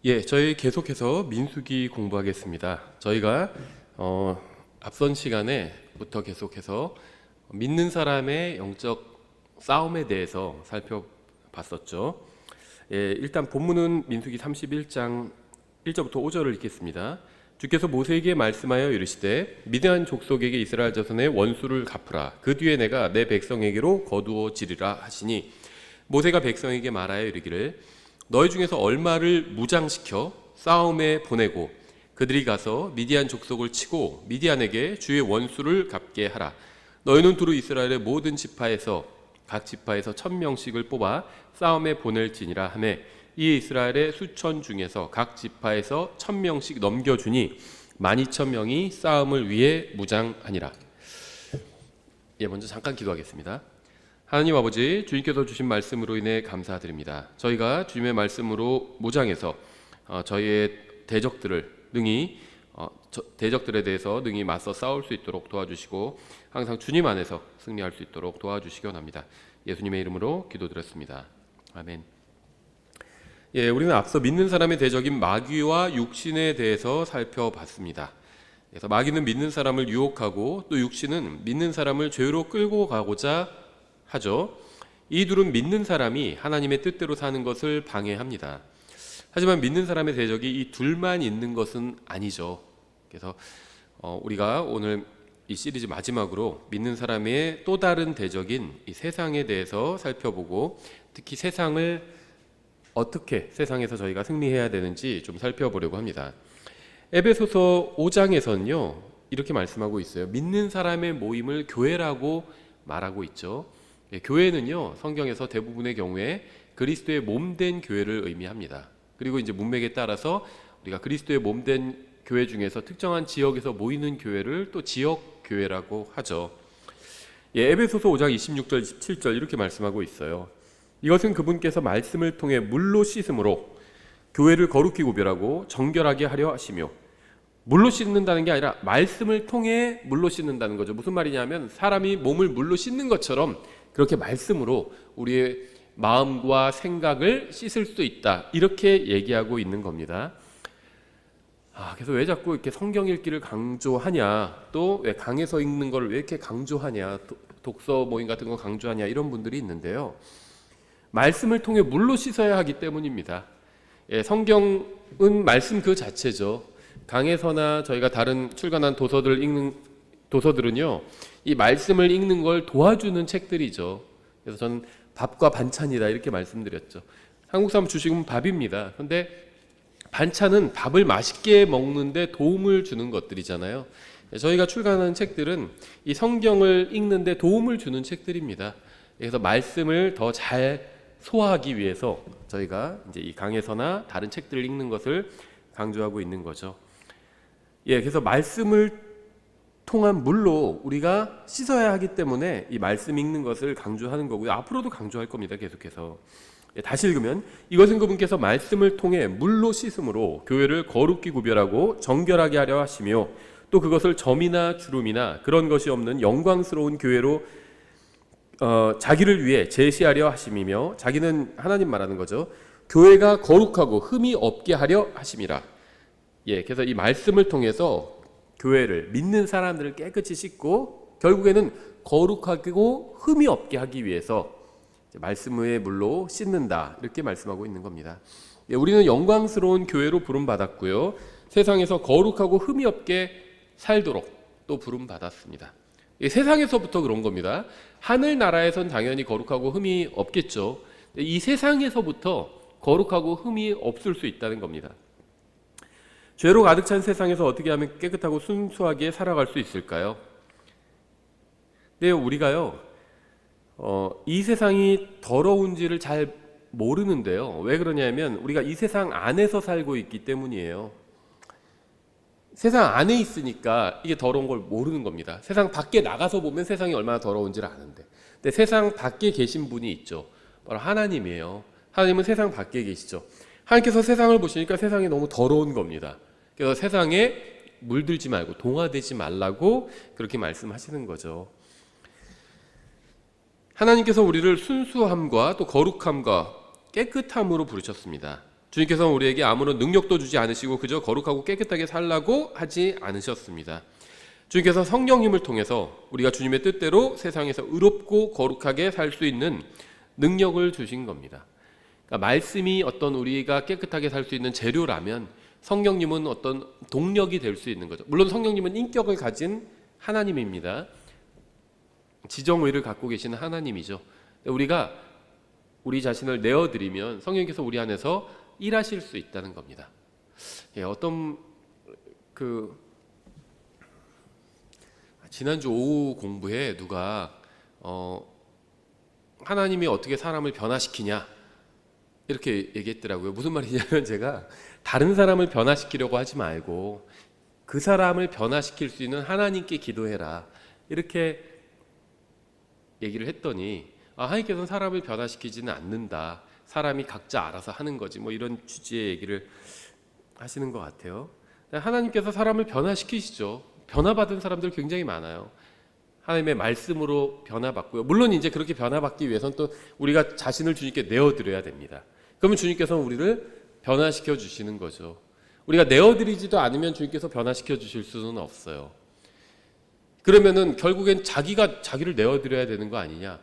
저희 계속해서 민수기 공부하겠습니다. 저희가 앞선 시간에부터 계속해서 믿는 사람의 영적 싸움에 대해서 살펴봤었죠. 일단 본문은 민수기 31장 1절부터 5절을 읽겠습니다. 주께서 모세에게 말씀하여 이르시되 미디안 족속에게 이스라엘 자손의 원수를 갚으라. 그 뒤에 내가 내 백성에게로 거두어지리라 하시니 모세가 백성에게 말하여 이르기를 너희 중에서 얼마를 무장시켜 싸움에 보내고 그들이 가서 미디안 족속을 치고 미디안에게 주의 원수를 갚게 하라. 너희는 두루 이스라엘의 모든 지파에서 각 지파에서 1000명씩을 뽑아 싸움에 보낼지니라 하매 이 이스라엘의 수천 중에서 각 지파에서 1000명씩 넘겨주니 12000명이 싸움을 위해 무장하니라. 먼저 잠깐 기도하겠습니다. 하나님 아버지, 주님께서 주신 말씀으로 인해 감사드립니다. 저희가 주님의 말씀으로 무장해서 저희의 대적들에 대해서 능히 맞서 싸울 수 있도록 도와주시고 항상 주님 안에서 승리할 수 있도록 도와주시기 원합니다. 예수님의 이름으로 기도드렸습니다. 아멘. 우리는 앞서 믿는 사람의 대적인 마귀와 육신에 대해서 살펴봤습니다. 그래서 마귀는 믿는 사람을 유혹하고 또 육신은 믿는 사람을 죄로 끌고 가고자 하죠. 이 둘은 믿는 사람이 하나님의 뜻대로 사는 것을 방해합니다. 하지만 믿는 사람의 대적이 이 둘만 있는 것은 아니죠. 그래서 우리가 오늘 이 시리즈 마지막으로 믿는 사람의 또 다른 대적인 이 세상에 대해서 살펴보고 특히 세상에서 저희가 승리해야 되는지 좀 살펴보려고 합니다. 에베소서 5장에서는요 이렇게 말씀하고 있어요. 믿는 사람의 모임을 교회라고 말하고 있죠. 교회는요 성경에서 대부분의 경우에 그리스도의 몸된 교회를 의미합니다. 그리고 이제 문맥에 따라서 우리가 그리스도의 몸된 교회 중에서 특정한 지역에서 모이는 교회를 또 지역 교회라고 하죠. 에베소서 5장 26절 27절 이렇게 말씀하고 있어요. 이것은 그분께서 말씀을 통해 물로 씻음으로 교회를 거룩히 구별하고 정결하게 하려 하시며, 물로 씻는다는 게 아니라 말씀을 통해 물로 씻는다는 거죠. 무슨 말이냐면 사람이 몸을 물로 씻는 것처럼 그렇게 말씀으로 우리의 마음과 생각을 씻을 수 있다, 이렇게 얘기하고 있는 겁니다. 그래서 왜 자꾸 이렇게 성경 읽기를 강조하냐, 또 왜 강에서 읽는 걸 왜 이렇게 강조하냐, 독서 모임 같은 거 강조하냐, 이런 분들이 있는데요. 말씀을 통해 물로 씻어야 하기 때문입니다. 성경은 말씀 그 자체죠. 강에서나 저희가 다른 출간한 도서들은요 이 말씀을 읽는 걸 도와주는 책들이죠. 그래서 저는 밥과 반찬이다 이렇게 말씀드렸죠. 한국 사람 주식은 밥입니다. 그런데 반찬은 밥을 맛있게 먹는데 도움을 주는 것들이잖아요. 저희가 출간하는 책들은 이 성경을 읽는데 도움을 주는 책들입니다. 그래서 말씀을 더 잘 소화하기 위해서 저희가 이제 이 강에서나 다른 책들을 읽는 것을 강조하고 있는 거죠. 그래서 말씀을 통한 물로 우리가 씻어야 하기 때문에 이 말씀 읽는 것을 강조하는 거고요. 앞으로도 강조할 겁니다. 계속해서. 다시 읽으면 이것은 그분께서 말씀을 통해 물로 씻음으로 교회를 거룩히 구별하고 정결하게 하려 하시며, 또 그것을 점이나 주름이나 그런 것이 없는 영광스러운 교회로 자기를 위해 제시하려 하심이며, 자기는 하나님 말하는 거죠. 교회가 거룩하고 흠이 없게 하려 하심이라. 그래서 이 말씀을 통해서 교회를, 믿는 사람들을 깨끗이 씻고 결국에는 거룩하고 흠이 없게 하기 위해서 말씀의 물로 씻는다, 이렇게 말씀하고 있는 겁니다. 우리는 영광스러운 교회로 부름받았고요, 세상에서 거룩하고 흠이 없게 살도록 또 부름받았습니다. 세상에서부터 그런 겁니다. 하늘나라에선 당연히 거룩하고 흠이 없겠죠. 이 세상에서부터 거룩하고 흠이 없을 수 있다는 겁니다. 죄로 가득 찬 세상에서 어떻게 하면 깨끗하고 순수하게 살아갈 수 있을까요? 우리가요 이 세상이 더러운지를 잘 모르는데요. 왜 그러냐면 우리가 이 세상 안에서 살고 있기 때문이에요. 세상 안에 있으니까 이게 더러운 걸 모르는 겁니다. 세상 밖에 나가서 보면 세상이 얼마나 더러운지를 아는데, 근데 세상 밖에 계신 분이 있죠. 바로 하나님이에요. 하나님은 세상 밖에 계시죠. 하나님께서 세상을 보시니까 세상이 너무 더러운 겁니다. 그래서 세상에 물들지 말고 동화되지 말라고 그렇게 말씀하시는 거죠. 하나님께서 우리를 순수함과 또 거룩함과 깨끗함으로 부르셨습니다. 주님께서는 우리에게 아무런 능력도 주지 않으시고 그저 거룩하고 깨끗하게 살라고 하지 않으셨습니다. 주님께서 성령님을 통해서 우리가 주님의 뜻대로 세상에서 의롭고 거룩하게 살 수 있는 능력을 주신 겁니다. 그러니까 말씀이 어떤 우리가 깨끗하게 살 수 있는 재료라면 성령님은 어떤 동력이 될 수 있는 거죠. 물론 성령님은 인격을 가진 하나님입니다. 지정의를 갖고 계시는 하나님이죠. 우리가 우리 자신을 내어드리면 성령께서 우리 안에서 일하실 수 있다는 겁니다. 어떤 지난주 오후 공부에 누가 하나님이 어떻게 사람을 변화시키냐 이렇게 얘기했더라고요. 무슨 말이냐면 제가 다른 사람을 변화시키려고 하지 말고 그 사람을 변화시킬 수 있는 하나님께 기도해라 이렇게 얘기를 했더니 하나님께서는 사람을 변화시키지는 않는다. 사람이 각자 알아서 하는 거지. 뭐 이런 취지의 얘기를 하시는 것 같아요. 하나님께서 사람을 변화시키시죠. 변화받은 사람들 굉장히 많아요. 하나님의 말씀으로 변화받고요. 물론 이제 그렇게 변화받기 위해서는 또 우리가 자신을 주님께 내어드려야 됩니다. 그러면 주님께서는 우리를 변화시켜 주시는 거죠. 우리가 내어드리지도 않으면 주님께서 변화시켜 주실 수는 없어요. 그러면은 결국엔 자기가 자기를 내어드려야 되는 거 아니냐.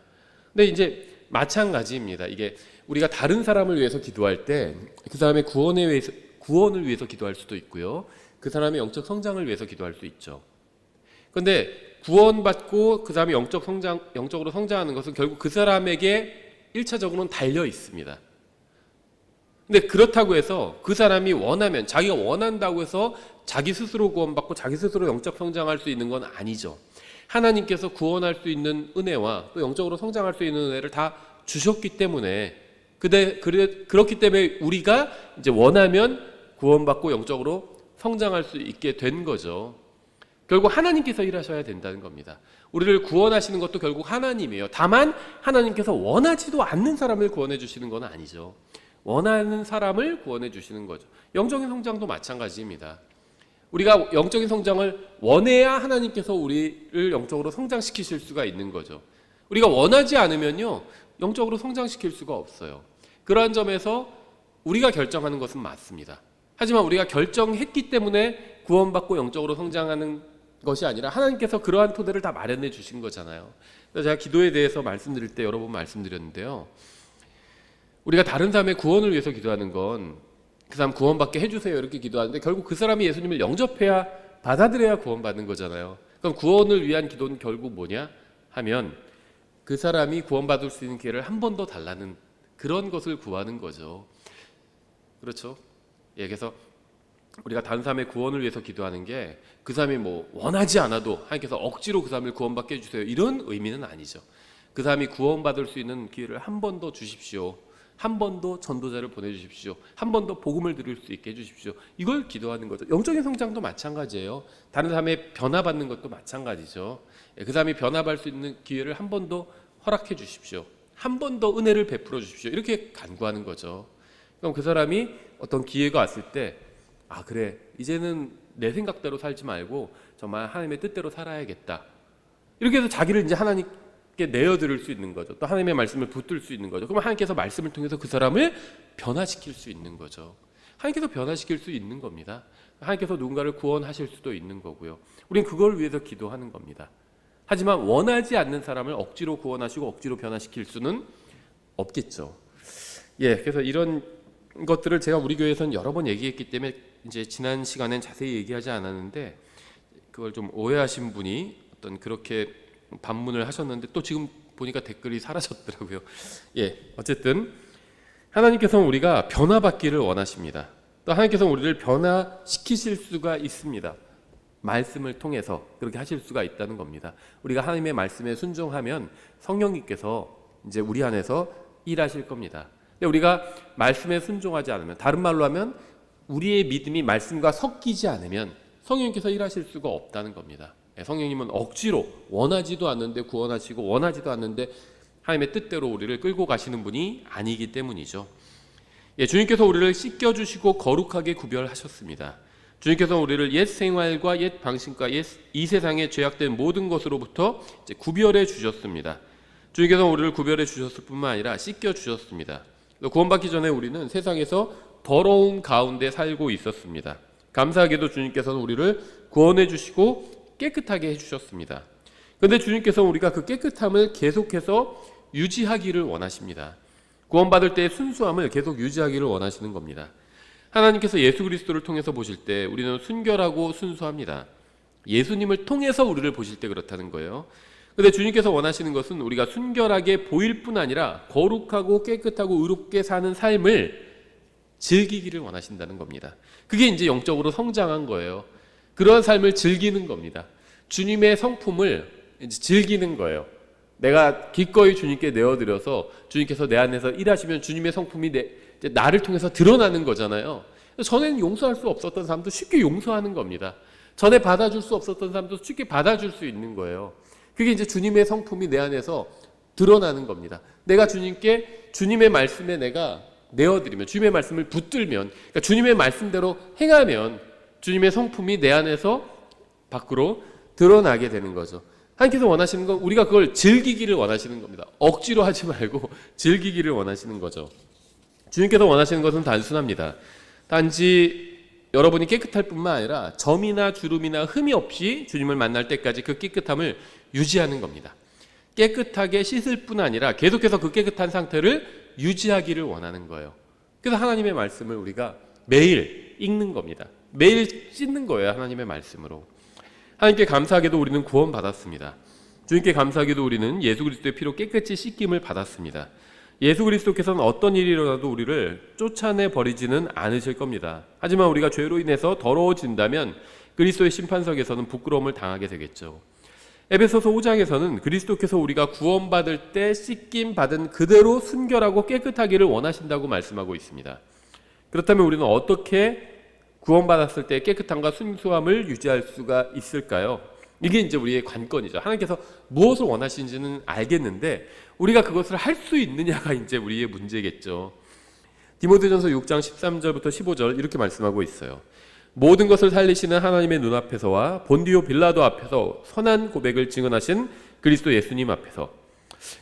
근데 이제 마찬가지입니다. 이게 우리가 다른 사람을 위해서 기도할 때 그 사람의 구원을 위해서 기도할 수도 있고요. 그 사람의 영적 성장을 위해서 기도할 수 있죠. 그런데 구원받고 그 사람이 영적으로 성장하는 것은 결국 그 사람에게 1차적으로는 달려 있습니다. 근데 그렇다고 해서 그 사람이 원하면 자기가 원한다고 해서 자기 스스로 구원받고 자기 스스로 영적 성장할 수 있는 건 아니죠. 하나님께서 구원할 수 있는 은혜와 또 영적으로 성장할 수 있는 은혜를 다 주셨기 때문에 그렇기 때문에 우리가 이제 원하면 구원받고 영적으로 성장할 수 있게 된 거죠. 결국 하나님께서 일하셔야 된다는 겁니다. 우리를 구원하시는 것도 결국 하나님이에요. 다만 하나님께서 원하지도 않는 사람을 구원해 주시는 건 아니죠. 원하는 사람을 구원해 주시는 거죠. 영적인 성장도 마찬가지입니다. 우리가 영적인 성장을 원해야 하나님께서 우리를 영적으로 성장시키실 수가 있는 거죠. 우리가 원하지 않으면요 영적으로 성장시킬 수가 없어요. 그러한 점에서 우리가 결정하는 것은 맞습니다. 하지만 우리가 결정했기 때문에 구원받고 영적으로 성장하는 것이 아니라 하나님께서 그러한 토대를 다 마련해 주신 거잖아요. 그래서 제가 기도에 대해서 말씀드릴 때 여러 번 말씀드렸는데요. 우리가 다른 사람의 구원을 위해서 기도하는 건 그 사람 구원받게 해주세요 이렇게 기도하는데 결국 그 사람이 예수님을 영접해야 받아들여야 구원받는 거잖아요. 그럼 구원을 위한 기도는 결국 뭐냐 하면 그 사람이 구원받을 수 있는 기회를 한 번 더 달라는 그런 것을 구하는 거죠. 그렇죠? 그래서 우리가 다른 사람의 구원을 위해서 기도하는 게 그 사람이 뭐 원하지 않아도 하나님께서 억지로 그 사람을 구원받게 해주세요 이런 의미는 아니죠. 그 사람이 구원받을 수 있는 기회를 한 번 더 주십시오. 한 번 더 전도자를 보내주십시오. 한 번 더 복음을 드릴 수 있게 해주십시오. 이걸 기도하는 거죠. 영적인 성장도 마찬가지예요. 다른 사람의 변화받는 것도 마찬가지죠. 그 사람이 변화받을 수 있는 기회를 한 번 더 허락해 주십시오. 한 번 더 은혜를 베풀어 주십시오. 이렇게 간구하는 거죠. 그럼 그 사람이 어떤 기회가 왔을 때 그래 이제는 내 생각대로 살지 말고 정말 하나님의 뜻대로 살아야겠다. 이렇게 해서 자기를 이제 하나님께 내어드릴 수 있는 거죠. 또 하나님의 말씀을 붙들 수 있는 거죠. 그럼 하나님께서 말씀을 통해서 그 사람을 변화시킬 수 있는 거죠. 하나님께서 변화시킬 수 있는 겁니다. 하나님께서 누군가를 구원하실 수도 있는 거고요. 우리는 그걸 위해서 기도하는 겁니다. 하지만 원하지 않는 사람을 억지로 구원하시고 억지로 변화시킬 수는 없겠죠. 그래서 이런 것들을 제가 우리 교회에서는 여러 번 얘기했기 때문에 이제 지난 시간엔 자세히 얘기하지 않았는데 그걸 좀 오해하신 분이 어떤 그렇게 반문을 하셨는데 또 지금 보니까 댓글이 사라졌더라고요. 어쨌든 하나님께서는 우리가 변화받기를 원하십니다. 또 하나님께서는 우리를 변화시키실 수가 있습니다. 말씀을 통해서 그렇게 하실 수가 있다는 겁니다. 우리가 하나님의 말씀에 순종하면 성령님께서 이제 우리 안에서 일하실 겁니다. 근데 우리가 말씀에 순종하지 않으면, 다른 말로 하면 우리의 믿음이 말씀과 섞이지 않으면 성령님께서 일하실 수가 없다는 겁니다. 성령님은 억지로 원하지도 않는데 구원하시고 원하지도 않는데 하나님의 뜻대로 우리를 끌고 가시는 분이 아니기 때문이죠. 주님께서 우리를 씻겨주시고 거룩하게 구별하셨습니다. 주님께서 우리를 옛 생활과 옛 방식과 이 세상에 죄악된 모든 것으로부터 이제 구별해 주셨습니다. 주님께서 우리를 구별해 주셨을 뿐만 아니라 씻겨 주셨습니다. 구원받기 전에 우리는 세상에서 더러운 가운데 살고 있었습니다. 감사하게도 주님께서는 우리를 구원해 주시고 깨끗하게 해주셨습니다. 그런데 주님께서는 우리가 그 깨끗함을 계속해서 유지하기를 원하십니다. 구원받을 때의 순수함을 계속 유지하기를 원하시는 겁니다. 하나님께서 예수 그리스도를 통해서 보실 때 우리는 순결하고 순수합니다. 예수님을 통해서 우리를 보실 때 그렇다는 거예요. 그런데 주님께서 원하시는 것은 우리가 순결하게 보일 뿐 아니라 거룩하고 깨끗하고 의롭게 사는 삶을 즐기기를 원하신다는 겁니다. 그게 이제 영적으로 성장한 거예요. 그런 삶을 즐기는 겁니다. 주님의 성품을 이제 즐기는 거예요. 내가 기꺼이 주님께 내어드려서 주님께서 내 안에서 일하시면 주님의 성품이 이제 나를 통해서 드러나는 거잖아요. 전에는 용서할 수 없었던 사람도 쉽게 용서하는 겁니다. 전에 받아줄 수 없었던 사람도 쉽게 받아줄 수 있는 거예요. 그게 이제 주님의 성품이 내 안에서 드러나는 겁니다. 내가 주님께 주님의 말씀에 내가 내어드리면, 주님의 말씀을 붙들면, 그러니까 주님의 말씀대로 행하면 주님의 성품이 내 안에서 밖으로 드러나게 되는 거죠. 하나님께서 원하시는 건 우리가 그걸 즐기기를 원하시는 겁니다. 억지로 하지 말고 즐기기를 원하시는 거죠. 주님께서 원하시는 것은 단순합니다. 단지 여러분이 깨끗할 뿐만 아니라 점이나 주름이나 흠이 없이 주님을 만날 때까지 그 깨끗함을 유지하는 겁니다. 깨끗하게 씻을 뿐 아니라 계속해서 그 깨끗한 상태를 유지하기를 원하는 거예요. 그래서 하나님의 말씀을 우리가 매일 읽는 겁니다. 매일 씻는 거예요. 하나님의 말씀으로. 하나님께 감사하게도 우리는 구원받았습니다. 주님께 감사하게도 우리는 예수 그리스도의 피로 깨끗이 씻김을 받았습니다. 예수 그리스도께서는 어떤 일이 일어나도 우리를 쫓아내 버리지는 않으실 겁니다. 하지만 우리가 죄로 인해서 더러워진다면 그리스도의 심판석에서는 부끄러움을 당하게 되겠죠. 에베소서 5장에서는 그리스도께서 우리가 구원받을 때 씻김 받은 그대로 순결하고 깨끗하기를 원하신다고 말씀하고 있습니다. 그렇다면 우리는 어떻게 구원받았을 때 깨끗함과 순수함을 유지할 수가 있을까요? 이게 이제 우리의 관건이죠. 하나님께서 무엇을 원하시는지는 알겠는데 우리가 그것을 할 수 있느냐가 이제 우리의 문제겠죠. 디모데전서 6장 13절부터 15절 이렇게 말씀하고 있어요. 모든 것을 살리시는 하나님의 눈앞에서와 본디오 빌라도 앞에서 선한 고백을 증언하신 그리스도 예수님 앞에서,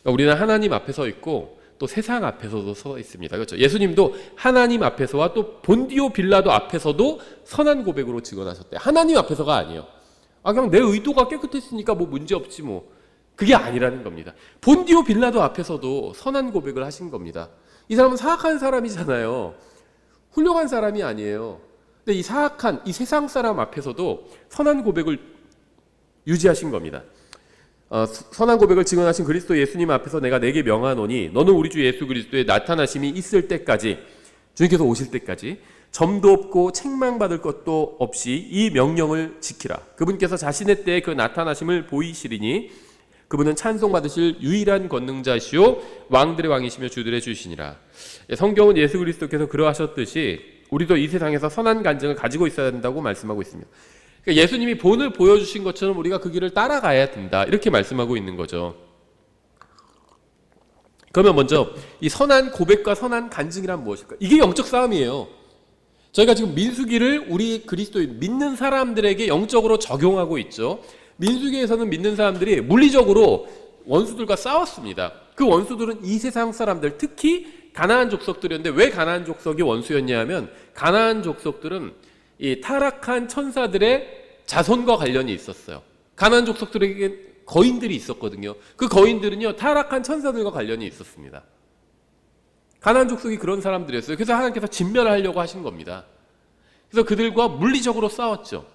그러니까 우리는 하나님 앞에 서 있고 또 세상 앞에서도 서 있습니다. 그렇죠? 예수님도 하나님 앞에서와 또 본디오 빌라도 앞에서도 선한 고백으로 증언하셨대. 하나님 앞에서가 아니에요. 그냥 내 의도가 깨끗했으니까 뭐 문제 없지 뭐. 그게 아니라는 겁니다. 본디오 빌라도 앞에서도 선한 고백을 하신 겁니다. 이 사람은 사악한 사람이잖아요. 훌륭한 사람이 아니에요. 근데 이 사악한 이 세상 사람 앞에서도 선한 고백을 유지하신 겁니다. 선한 고백을 증언하신 그리스도 예수님 앞에서 내가 내게 명하노니 너는 우리 주 예수 그리스도의 나타나심이 있을 때까지, 주님께서 오실 때까지 점도 없고 책망받을 것도 없이 이 명령을 지키라. 그분께서 자신의 때에 그 나타나심을 보이시리니 그분은 찬송받으실 유일한 권능자시오 왕들의 왕이시며 주들의 주시니라. 성경은 예수 그리스도께서 그러하셨듯이 우리도 이 세상에서 선한 간증을 가지고 있어야 된다고 말씀하고 있습니다. 그러니까 예수님이 본을 보여주신 것처럼 우리가 그 길을 따라가야 된다 이렇게 말씀하고 있는 거죠. 그러면 먼저 이 선한 고백과 선한 간증이란 무엇일까? 이게 영적 싸움이에요. 저희가 지금 민수기를 우리 그리스도인 믿는 사람들에게 영적으로 적용하고 있죠. 민수기에서는 믿는 사람들이 물리적으로 원수들과 싸웠습니다. 그 원수들은 이 세상 사람들, 특히 가나안 족속들이었는데 왜 가나안 족속이 원수였냐 하면 가나안 족속들은 이 타락한 천사들의 자손과 관련이 있었어요. 가나안 족속들에게 거인들이 있었거든요. 그 거인들은요 타락한 천사들과 관련이 있었습니다. 가나안 족속이 그런 사람들이었어요. 그래서 하나님께서 진멸하려고 하신 겁니다. 그래서 그들과 물리적으로 싸웠죠.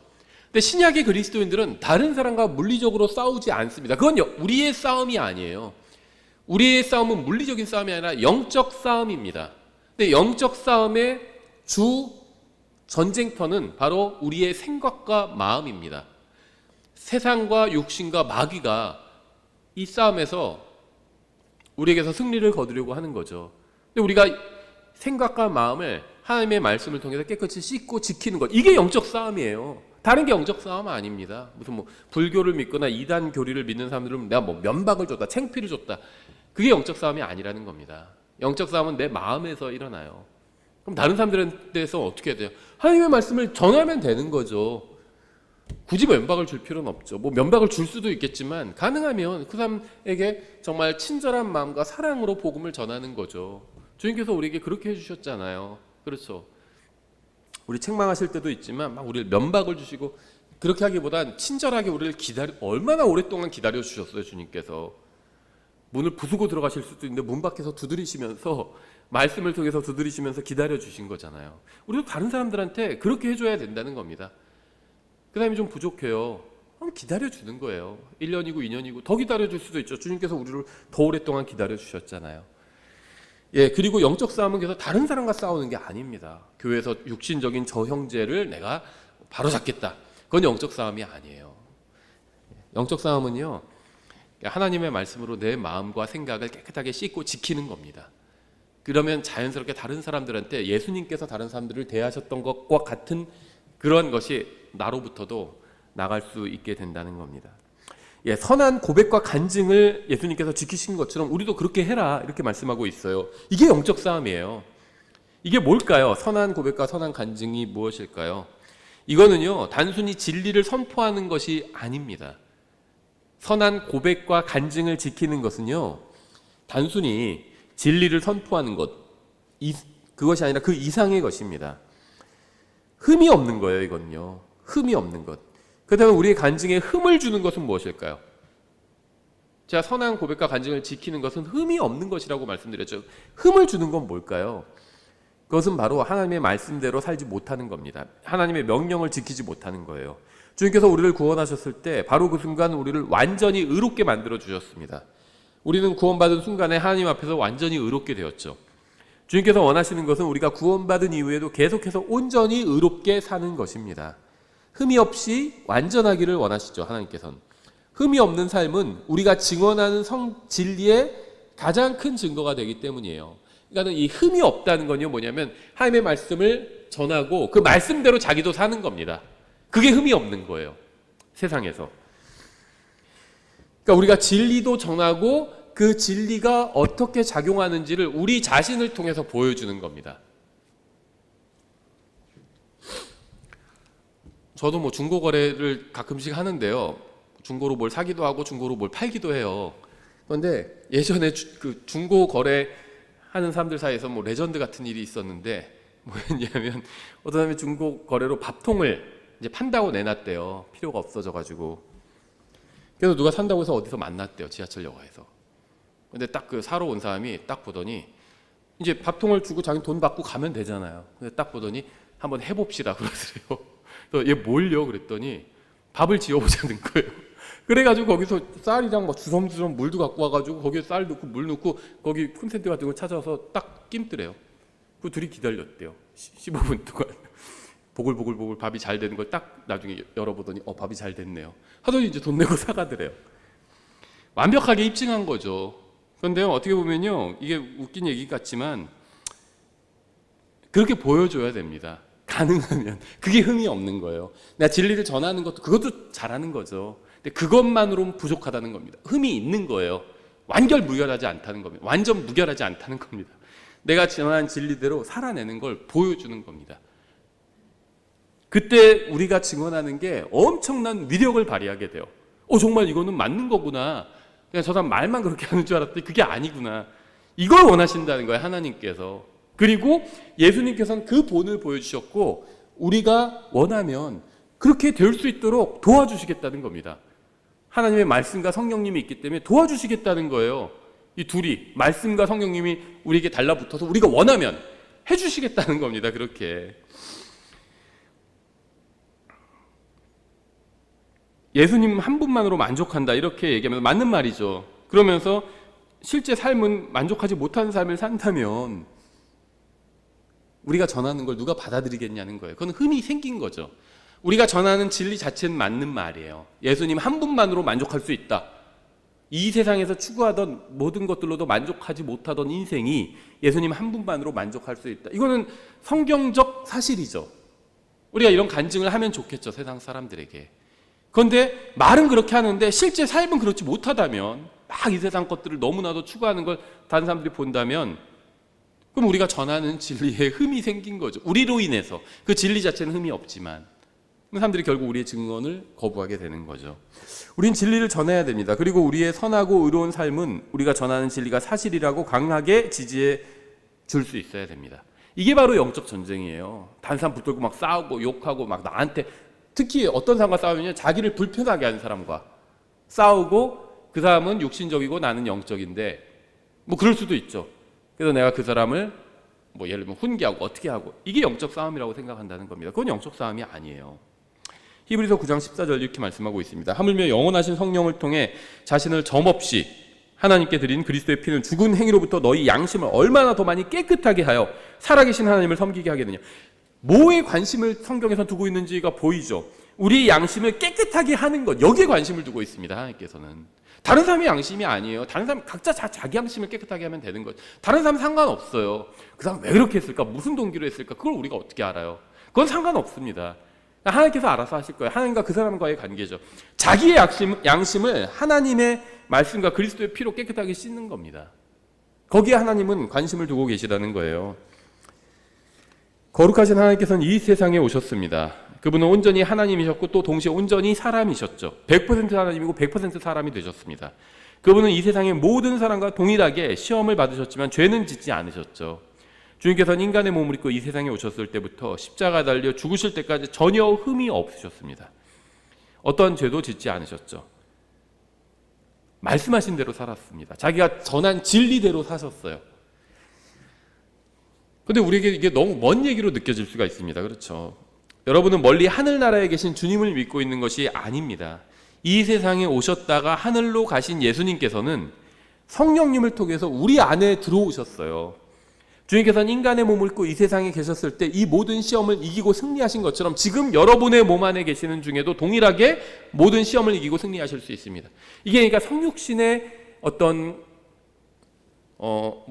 근데 신약의 그리스도인들은 다른 사람과 물리적으로 싸우지 않습니다. 그건 우리의 싸움이 아니에요. 우리의 싸움은 물리적인 싸움이 아니라 영적 싸움입니다. 근데 영적 싸움의 주 전쟁터는 바로 우리의 생각과 마음입니다. 세상과 육신과 마귀가 이 싸움에서 우리에게서 승리를 거두려고 하는 거죠. 근데 우리가 생각과 마음을 하나님의 말씀을 통해서 깨끗이 씻고 지키는 것, 이게 영적 싸움이에요. 다른 게 영적 싸움 아닙니다. 무슨 뭐 불교를 믿거나 이단 교리를 믿는 사람들은 내가 뭐 면박을 줬다, 창피를 줬다, 그게 영적 싸움이 아니라는 겁니다. 영적 싸움은 내 마음에서 일어나요. 그럼 다른 사람들한테서 어떻게 해야 돼요? 하나님의 말씀을 전하면 되는 거죠. 굳이 면박을 줄 필요는 없죠. 뭐 면박을 줄 수도 있겠지만 가능하면 그 사람에게 정말 친절한 마음과 사랑으로 복음을 전하는 거죠. 주님께서 우리에게 그렇게 해주셨잖아요. 그렇죠. 우리 책망하실 때도 있지만 막 우리를 면박을 주시고 그렇게 하기보단 친절하게 우리를 얼마나 오랫동안 기다려 주셨어요. 주님께서 문을 부수고 들어가실 수도 있는데 문 밖에서 두드리시면서 말씀을 통해서 두드리시면서 기다려 주신 거잖아요. 우리도 다른 사람들한테 그렇게 해줘야 된다는 겁니다. 그 다음에 좀 부족해요. 그럼 기다려 주는 거예요. 1년이고 2년이고 더 기다려 줄 수도 있죠. 주님께서 우리를 더 오랫동안 기다려 주셨잖아요. 예, 그리고 영적 싸움은 그래서 다른 사람과 싸우는 게 아닙니다. 교회에서 육신적인 저 형제를 내가 바로잡겠다. 그건 영적 싸움이 아니에요. 영적 싸움은요, 하나님의 말씀으로 내 마음과 생각을 깨끗하게 씻고 지키는 겁니다. 그러면 자연스럽게 다른 사람들한테 예수님께서 다른 사람들을 대하셨던 것과 같은 그런 것이 나로부터도 나갈 수 있게 된다는 겁니다. 예, 선한 고백과 간증을 예수님께서 지키신 것처럼 우리도 그렇게 해라 이렇게 말씀하고 있어요. 이게 영적 싸움이에요. 이게 뭘까요? 선한 고백과 선한 간증이 무엇일까요? 이거는요, 단순히 진리를 선포하는 것이 아닙니다. 선한 고백과 간증을 지키는 것은요, 단순히 진리를 선포하는 것, 그것이 아니라 그 이상의 것입니다. 흠이 없는 거예요. 이건요, 흠이 없는 것. 그렇다면 우리의 간증에 흠을 주는 것은 무엇일까요? 제가 선한 고백과 간증을 지키는 것은 흠이 없는 것이라고 말씀드렸죠. 흠을 주는 건 뭘까요? 그것은 바로 하나님의 말씀대로 살지 못하는 겁니다. 하나님의 명령을 지키지 못하는 거예요. 주님께서 우리를 구원하셨을 때 바로 그 순간 우리를 완전히 의롭게 만들어 주셨습니다. 우리는 구원받은 순간에 하나님 앞에서 완전히 의롭게 되었죠. 주님께서 원하시는 것은 우리가 구원받은 이후에도 계속해서 온전히 의롭게 사는 것입니다. 흠이 없이 완전하기를 원하시죠. 하나님께서는. 흠이 없는 삶은 우리가 증언하는 진리의 가장 큰 증거가 되기 때문이에요. 그러니까 이 흠이 없다는 건요, 뭐냐면 하나님의 말씀을 전하고 그 말씀대로 자기도 사는 겁니다. 그게 흠이 없는 거예요. 세상에서. 그러니까 우리가 진리도 전하고 그 진리가 어떻게 작용하는지를 우리 자신을 통해서 보여주는 겁니다. 저도 뭐 중고 거래를 가끔씩 하는데요. 중고로 뭘 사기도 하고 중고로 뭘 팔기도 해요. 그런데 예전에 그 중고 거래 하는 사람들 사이에서 뭐 레전드 같은 일이 있었는데 뭐였냐면 어떤 사람이 중고 거래로 밥통을 이제 판다고 내놨대요. 필요가 없어져가지고. 그래서 누가 산다고 해서 어디서 만났대요. 지하철역에서. 근데 딱 그 사러 온 사람이 딱 보더니 이제 밥통을 주고 자기 돈 받고 가면 되잖아요. 근데 딱 보더니 한번 해봅시다 그러더래요. 그래서 얘 뭘요? 그랬더니 밥을 지어보자는 거예요. 그래가지고 거기서 쌀이랑 막 주섬주섬 물도 갖고 와가지고 거기에 쌀 넣고 물 넣고 거기 콘센트 같은 거 찾아서 딱 낌뜨래요. 그 둘이 기다렸대요. 15분 동안. 보글보글 밥이 잘 되는 걸 딱 나중에 열어보더니 밥이 잘 됐네요. 하더니 이제 돈 내고 사가더래요. 완벽하게 입증한 거죠. 그런데요, 어떻게 보면요, 이게 웃긴 얘기 같지만 그렇게 보여줘야 됩니다. 가능하면. 그게 흠이 없는 거예요. 내가 진리를 전하는 것도 그것도 잘하는 거죠. 근데 그것만으로는 부족하다는 겁니다. 흠이 있는 거예요. 완전 무결하지 않다는 겁니다. 완전 무결하지 않다는 겁니다. 내가 전한 진리대로 살아내는 걸 보여주는 겁니다. 그때 우리가 증언하는 게 엄청난 위력을 발휘하게 돼요. 정말 이거는 맞는 거구나. 그냥 저 사람 말만 그렇게 하는 줄 알았더니 그게 아니구나. 이걸 원하신다는 거예요, 하나님께서. 그리고 예수님께서는 그 본을 보여주셨고 우리가 원하면 그렇게 될 수 있도록 도와주시겠다는 겁니다. 하나님의 말씀과 성령님이 있기 때문에 도와주시겠다는 거예요. 이 둘이, 말씀과 성령님이 우리에게 달라붙어서 우리가 원하면 해주시겠다는 겁니다. 그렇게. 예수님 한 분만으로 만족한다 이렇게 얘기하면 맞는 말이죠. 그러면서 실제 삶은 만족하지 못하는 삶을 산다면 우리가 전하는 걸 누가 받아들이겠냐는 거예요. 그건 흠이 생긴 거죠. 우리가 전하는 진리 자체는 맞는 말이에요. 예수님 한 분만으로 만족할 수 있다. 이 세상에서 추구하던 모든 것들로도 만족하지 못하던 인생이 예수님 한 분만으로 만족할 수 있다. 이거는 성경적 사실이죠. 우리가 이런 간증을 하면 좋겠죠, 세상 사람들에게. 그런데 말은 그렇게 하는데 실제 삶은 그렇지 못하다면, 막 이 세상 것들을 너무나도 추구하는 걸 다른 사람들이 본다면, 그럼 우리가 전하는 진리에 흠이 생긴 거죠. 우리로 인해서. 그 진리 자체는 흠이 없지만 사람들이 결국 우리의 증언을 거부하게 되는 거죠. 우린 진리를 전해야 됩니다. 그리고 우리의 선하고 의로운 삶은 우리가 전하는 진리가 사실이라고 강하게 지지해 줄 수 있어야 됩니다. 이게 바로 영적 전쟁이에요. 다른 사람 붙들고 막 싸우고 욕하고 막 나한테, 특히 어떤 사람과 싸우면 자기를 불편하게 하는 사람과 싸우고, 그 사람은 육신적이고 나는 영적인데 뭐 그럴 수도 있죠. 그래서 내가 그 사람을 뭐 예를 들면 훈계하고 어떻게 하고, 이게 영적 싸움이라고 생각한다는 겁니다. 그건 영적 싸움이 아니에요. 히브리서 9장 14절 이렇게 말씀하고 있습니다. 하물며 영원하신 성령을 통해 자신을 점없이 하나님께 드린 그리스도의 피는 죽은 행위로부터 너희 양심을 얼마나 더 많이 깨끗하게 하여 살아계신 하나님을 섬기게 하겠느냐. 뭐에 관심을 성경에서 두고 있는지가 보이죠. 우리 양심을 깨끗하게 하는 것, 여기에 관심을 두고 있습니다. 하나님께서는 다른 사람의 양심이 아니에요. 다른 사람 각자 자기 양심을 깨끗하게 하면 되는 거죠. 다른 사람 상관없어요. 그 사람 왜 그렇게 했을까, 무슨 동기로 했을까, 그걸 우리가 어떻게 알아요? 그건 상관없습니다. 하나님께서 알아서 하실 거예요. 하나님과 그 사람과의 관계죠. 자기의 양심을 하나님의 말씀과 그리스도의 피로 깨끗하게 씻는 겁니다. 거기에 하나님은 관심을 두고 계시다는 거예요. 거룩하신 하나님께서는 이 세상에 오셨습니다. 그분은 온전히 하나님이셨고 또 동시에 온전히 사람이셨죠. 100% 하나님이고 100% 사람이 되셨습니다. 그분은 이 세상의 모든 사람과 동일하게 시험을 받으셨지만 죄는 짓지 않으셨죠. 주님께서는 인간의 몸을 입고 이 세상에 오셨을 때부터 십자가 달려 죽으실 때까지 전혀 흠이 없으셨습니다. 어떤 죄도 짓지 않으셨죠. 말씀하신 대로 살았습니다. 자기가 전한 진리대로 사셨어요. 그런데 우리에게 이게 너무 먼 얘기로 느껴질 수가 있습니다. 그렇죠? 여러분은 멀리 하늘나라에 계신 주님을 믿고 있는 것이 아닙니다. 이 세상에 오셨다가 하늘로 가신 예수님께서는 성령님을 통해서 우리 안에 들어오셨어요. 주님께서는 인간의 몸을 입고 이 세상에 계셨을 때 이 모든 시험을 이기고 승리하신 것처럼 지금 여러분의 몸 안에 계시는 중에도 동일하게 모든 시험을 이기고 승리하실 수 있습니다. 이게 그러니까 성육신의 어떤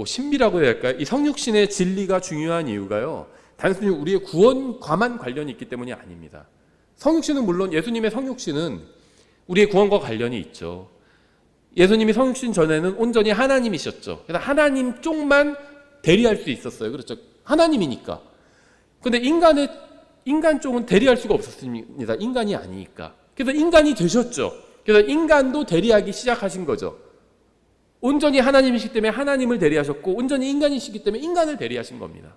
신비라고 해야 할까요? 이 성육신의 진리가 중요한 이유가요, 단순히 우리의 구원과만 관련이 있기 때문이 아닙니다. 성육신은 물론, 예수님의 성육신은 우리의 구원과 관련이 있죠. 예수님이 성육신 전에는 온전히 하나님이셨죠. 그래서 하나님 쪽만 대리할 수 있었어요. 그렇죠? 하나님이니까. 근데 인간 쪽은 대리할 수가 없었습니다. 인간이 아니니까. 그래서 인간이 되셨죠. 그래서 인간도 대리하기 시작하신 거죠. 온전히 하나님이시기 때문에 하나님을 대리하셨고, 온전히 인간이시기 때문에 인간을 대리하신 겁니다.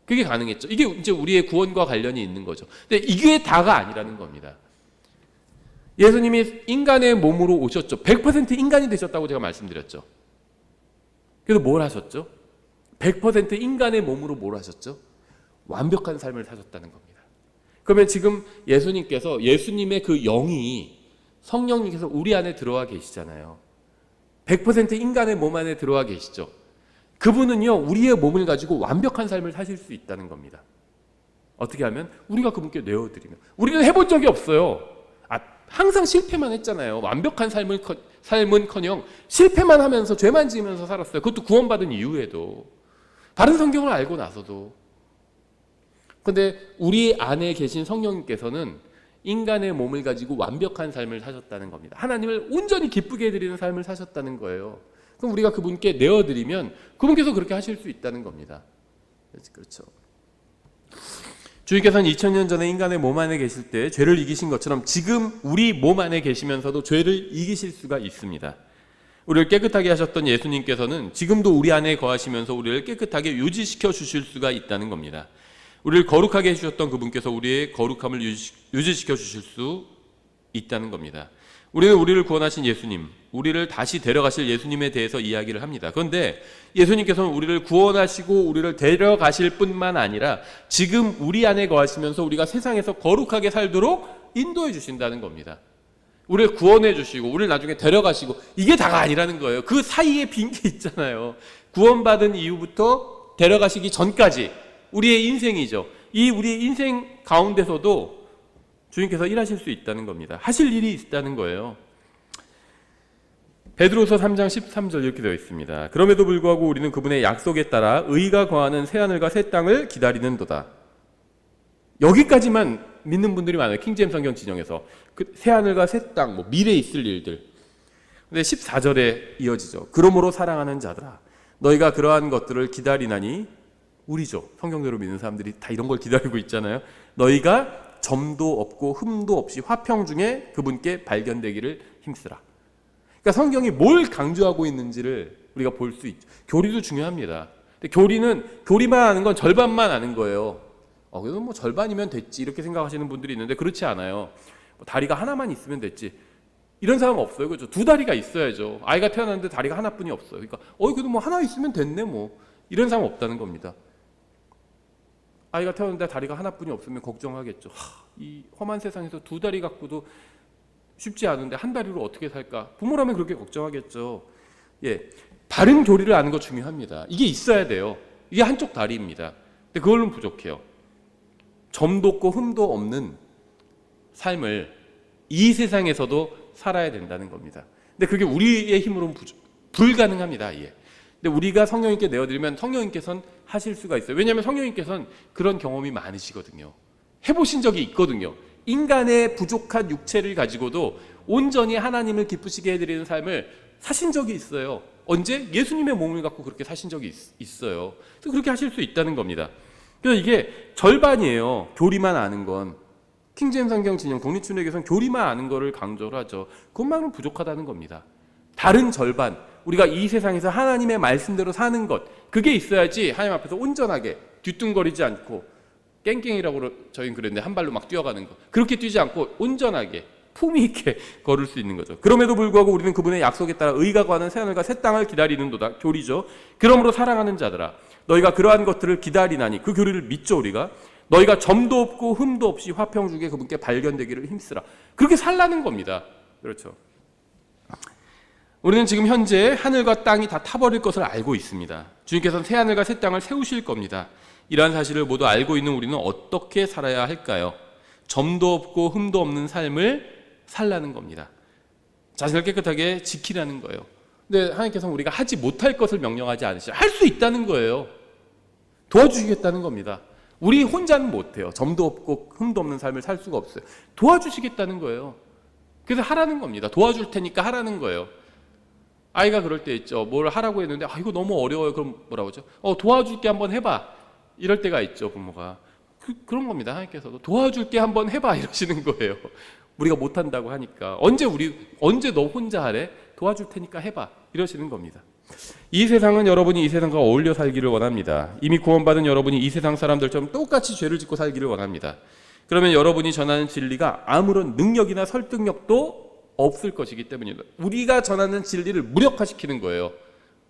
그게 가능했죠. 이게 이제 우리의 구원과 관련이 있는 거죠. 근데 이게 다가 아니라는 겁니다. 예수님이 인간의 몸으로 오셨죠. 100% 인간이 되셨다고 제가 말씀드렸죠. 그래서 뭘 하셨죠? 100% 인간의 몸으로 뭘 하셨죠? 완벽한 삶을 사셨다는 겁니다. 그러면 지금 예수님께서, 예수님의 그 영이, 성령님께서 우리 안에 들어와 계시잖아요. 100% 인간의 몸 안에 들어와 계시죠. 그분은요, 우리의 몸을 가지고 완벽한 삶을 사실 수 있다는 겁니다. 어떻게 하면? 우리가 그분께 내어드리면. 우리는 해본 적이 없어요. 항상 실패만 했잖아요. 완벽한 삶은커녕 실패만 하면서 죄만 지으면서 살았어요. 그것도 구원받은 이후에도, 다른 성경을 알고 나서도. 그런데 우리 안에 계신 성령님께서는 인간의 몸을 가지고 완벽한 삶을 사셨다는 겁니다. 하나님을 온전히 기쁘게 해드리는 삶을 사셨다는 거예요. 그럼 우리가 그분께 내어드리면 그분께서 그렇게 하실 수 있다는 겁니다. 그렇죠. 주님께서는 2000년 전에 인간의 몸 안에 계실 때 죄를 이기신 것처럼 지금 우리 몸 안에 계시면서도 죄를 이기실 수가 있습니다. 우리를 깨끗하게 하셨던 예수님께서는 지금도 우리 안에 거하시면서 우리를 깨끗하게 유지시켜 주실 수가 있다는 겁니다. 우리를 거룩하게 해주셨던 그분께서 우리의 거룩함을 유지시켜 주실 수 있다는 겁니다. 우리는 우리를 구원하신 예수님, 우리를 다시 데려가실 예수님에 대해서 이야기를 합니다. 그런데 예수님께서는 우리를 구원하시고 우리를 데려가실 뿐만 아니라 지금 우리 안에 거하시면서 우리가 세상에서 거룩하게 살도록 인도해 주신다는 겁니다. 우리를 구원해 주시고 우리를 나중에 데려가시고, 이게 다가 아니라는 거예요. 그 사이에 빈 게 있잖아요. 구원받은 이후부터 데려가시기 전까지 우리의 인생이죠. 이 우리의 인생 가운데서도 주님께서 일하실 수 있다는 겁니다. 하실 일이 있다는 거예요. 베드로서 3장 13절 이렇게 되어 있습니다. 그럼에도 불구하고 우리는 그분의 약속에 따라 의가 거하는 새하늘과 새 땅을 기다리는도다. 여기까지만 믿는 분들이 많아요. 킹제임스 성경 진영에서. 그 새하늘과 새 땅, 미래에 있을 일들. 근데 14절에 이어지죠. 그러므로 사랑하는 자들아, 너희가 그러한 것들을 기다리나니, 우리죠. 성경대로 믿는 사람들이 다 이런 걸 기다리고 있잖아요. 너희가 점도 없고 흠도 없이 화평 중에 그분께 발견되기를 힘쓰라. 그러니까 성경이 뭘 강조하고 있는지를 우리가 볼 수 있죠. 교리도 중요합니다. 근데 교리만 아는 건 절반만 아는 거예요. 그래도 뭐 절반이면 됐지 이렇게 생각하시는 분들이 있는데 그렇지 않아요. 뭐 다리가 하나만 있으면 됐지. 이런 사람 없어요. 그렇죠? 두 다리가 있어야죠. 아이가 태어났는데 다리가 하나뿐이 없어요. 그러니까 그래도 뭐 하나 있으면 됐네 뭐. 이런 사람 없다는 겁니다. 아이가 태어났는데 다리가 하나뿐이 없으면 걱정하겠죠. 이 험한 세상에서 두 다리 갖고도 쉽지 않은데 한 다리로 어떻게 살까? 부모라면 그렇게 걱정하겠죠. 예, 바른 교리를 아는 거 중요합니다. 이게 있어야 돼요. 이게 한쪽 다리입니다. 근데 그걸로는 부족해요. 점도 없고 흠도 없는 삶을 이 세상에서도 살아야 된다는 겁니다. 근데 그게 우리의 힘으로는 불가능합니다. 예. 근데 우리가 성령님께 내어드리면 성령님께서는 하실 수가 있어요. 왜냐하면 성령님께서는 그런 경험이 많으시거든요. 해보신 적이 있거든요. 인간의 부족한 육체를 가지고도 온전히 하나님을 기쁘시게 해드리는 삶을 사신 적이 있어요. 언제? 예수님의 몸을 갖고 그렇게 사신 적이 있어요. 그래서 그렇게 하실 수 있다는 겁니다. 그래서 이게 절반이에요. 교리만 아는 건. 킹제임스 성경 진영 독립춘회에서는 교리만 아는 거를 강조를 하죠. 그것만은 부족하다는 겁니다. 다른 절반, 우리가 이 세상에서 하나님의 말씀대로 사는 것, 그게 있어야지 하나님 앞에서 온전하게 뒤뚱거리지 않고 깽깽이라고 저희는 그랬는데 한 발로 막 뛰어가는 거, 그렇게 뛰지 않고 온전하게 품위 있게 걸을 수 있는 거죠. 그럼에도 불구하고 우리는 그분의 약속에 따라 의가 구하는 새하늘과 새 땅을 기다리는도다. 교리죠. 그러므로 사랑하는 자들아, 너희가 그러한 것들을 기다리나니, 그 교리를 믿죠. 우리가 너희가 점도 없고 흠도 없이 화평주게 그분께 발견되기를 힘쓰라. 그렇게 살라는 겁니다. 그렇죠. 우리는 지금 현재 하늘과 땅이 다 타버릴 것을 알고 있습니다. 주님께서는 새 하늘과 새 땅을 세우실 겁니다. 이러한 사실을 모두 알고 있는 우리는 어떻게 살아야 할까요? 점도 없고 흠도 없는 삶을 살라는 겁니다. 자신을 깨끗하게 지키라는 거예요. 근데 하나님께서는 우리가 하지 못할 것을 명령하지 않으시죠. 할 수 있다는 거예요. 도와주시겠다는 겁니다. 우리 혼자는 못해요. 점도 없고 흠도 없는 삶을 살 수가 없어요. 도와주시겠다는 거예요. 그래서 하라는 겁니다. 도와줄 테니까 하라는 거예요. 아이가 그럴 때 있죠. 뭘 하라고 했는데 이거 너무 어려워요. 그럼 뭐라고 하죠? 도와줄게 한번 해봐. 이럴 때가 있죠. 부모가. 그런 겁니다. 하나님께서도 도와줄게 한번 해봐 이러시는 거예요. 우리가 못한다고 하니까 언제 너 혼자 하래? 도와줄 테니까 해봐 이러시는 겁니다. 이 세상은 여러분이 이 세상과 어울려 살기를 원합니다. 이미 구원받은 여러분이 이 세상 사람들처럼 똑같이 죄를 짓고 살기를 원합니다. 그러면 여러분이 전하는 진리가 아무런 능력이나 설득력도 없을 것이기 때문입니다. 우리가 전하는 진리를 무력화시키는 거예요.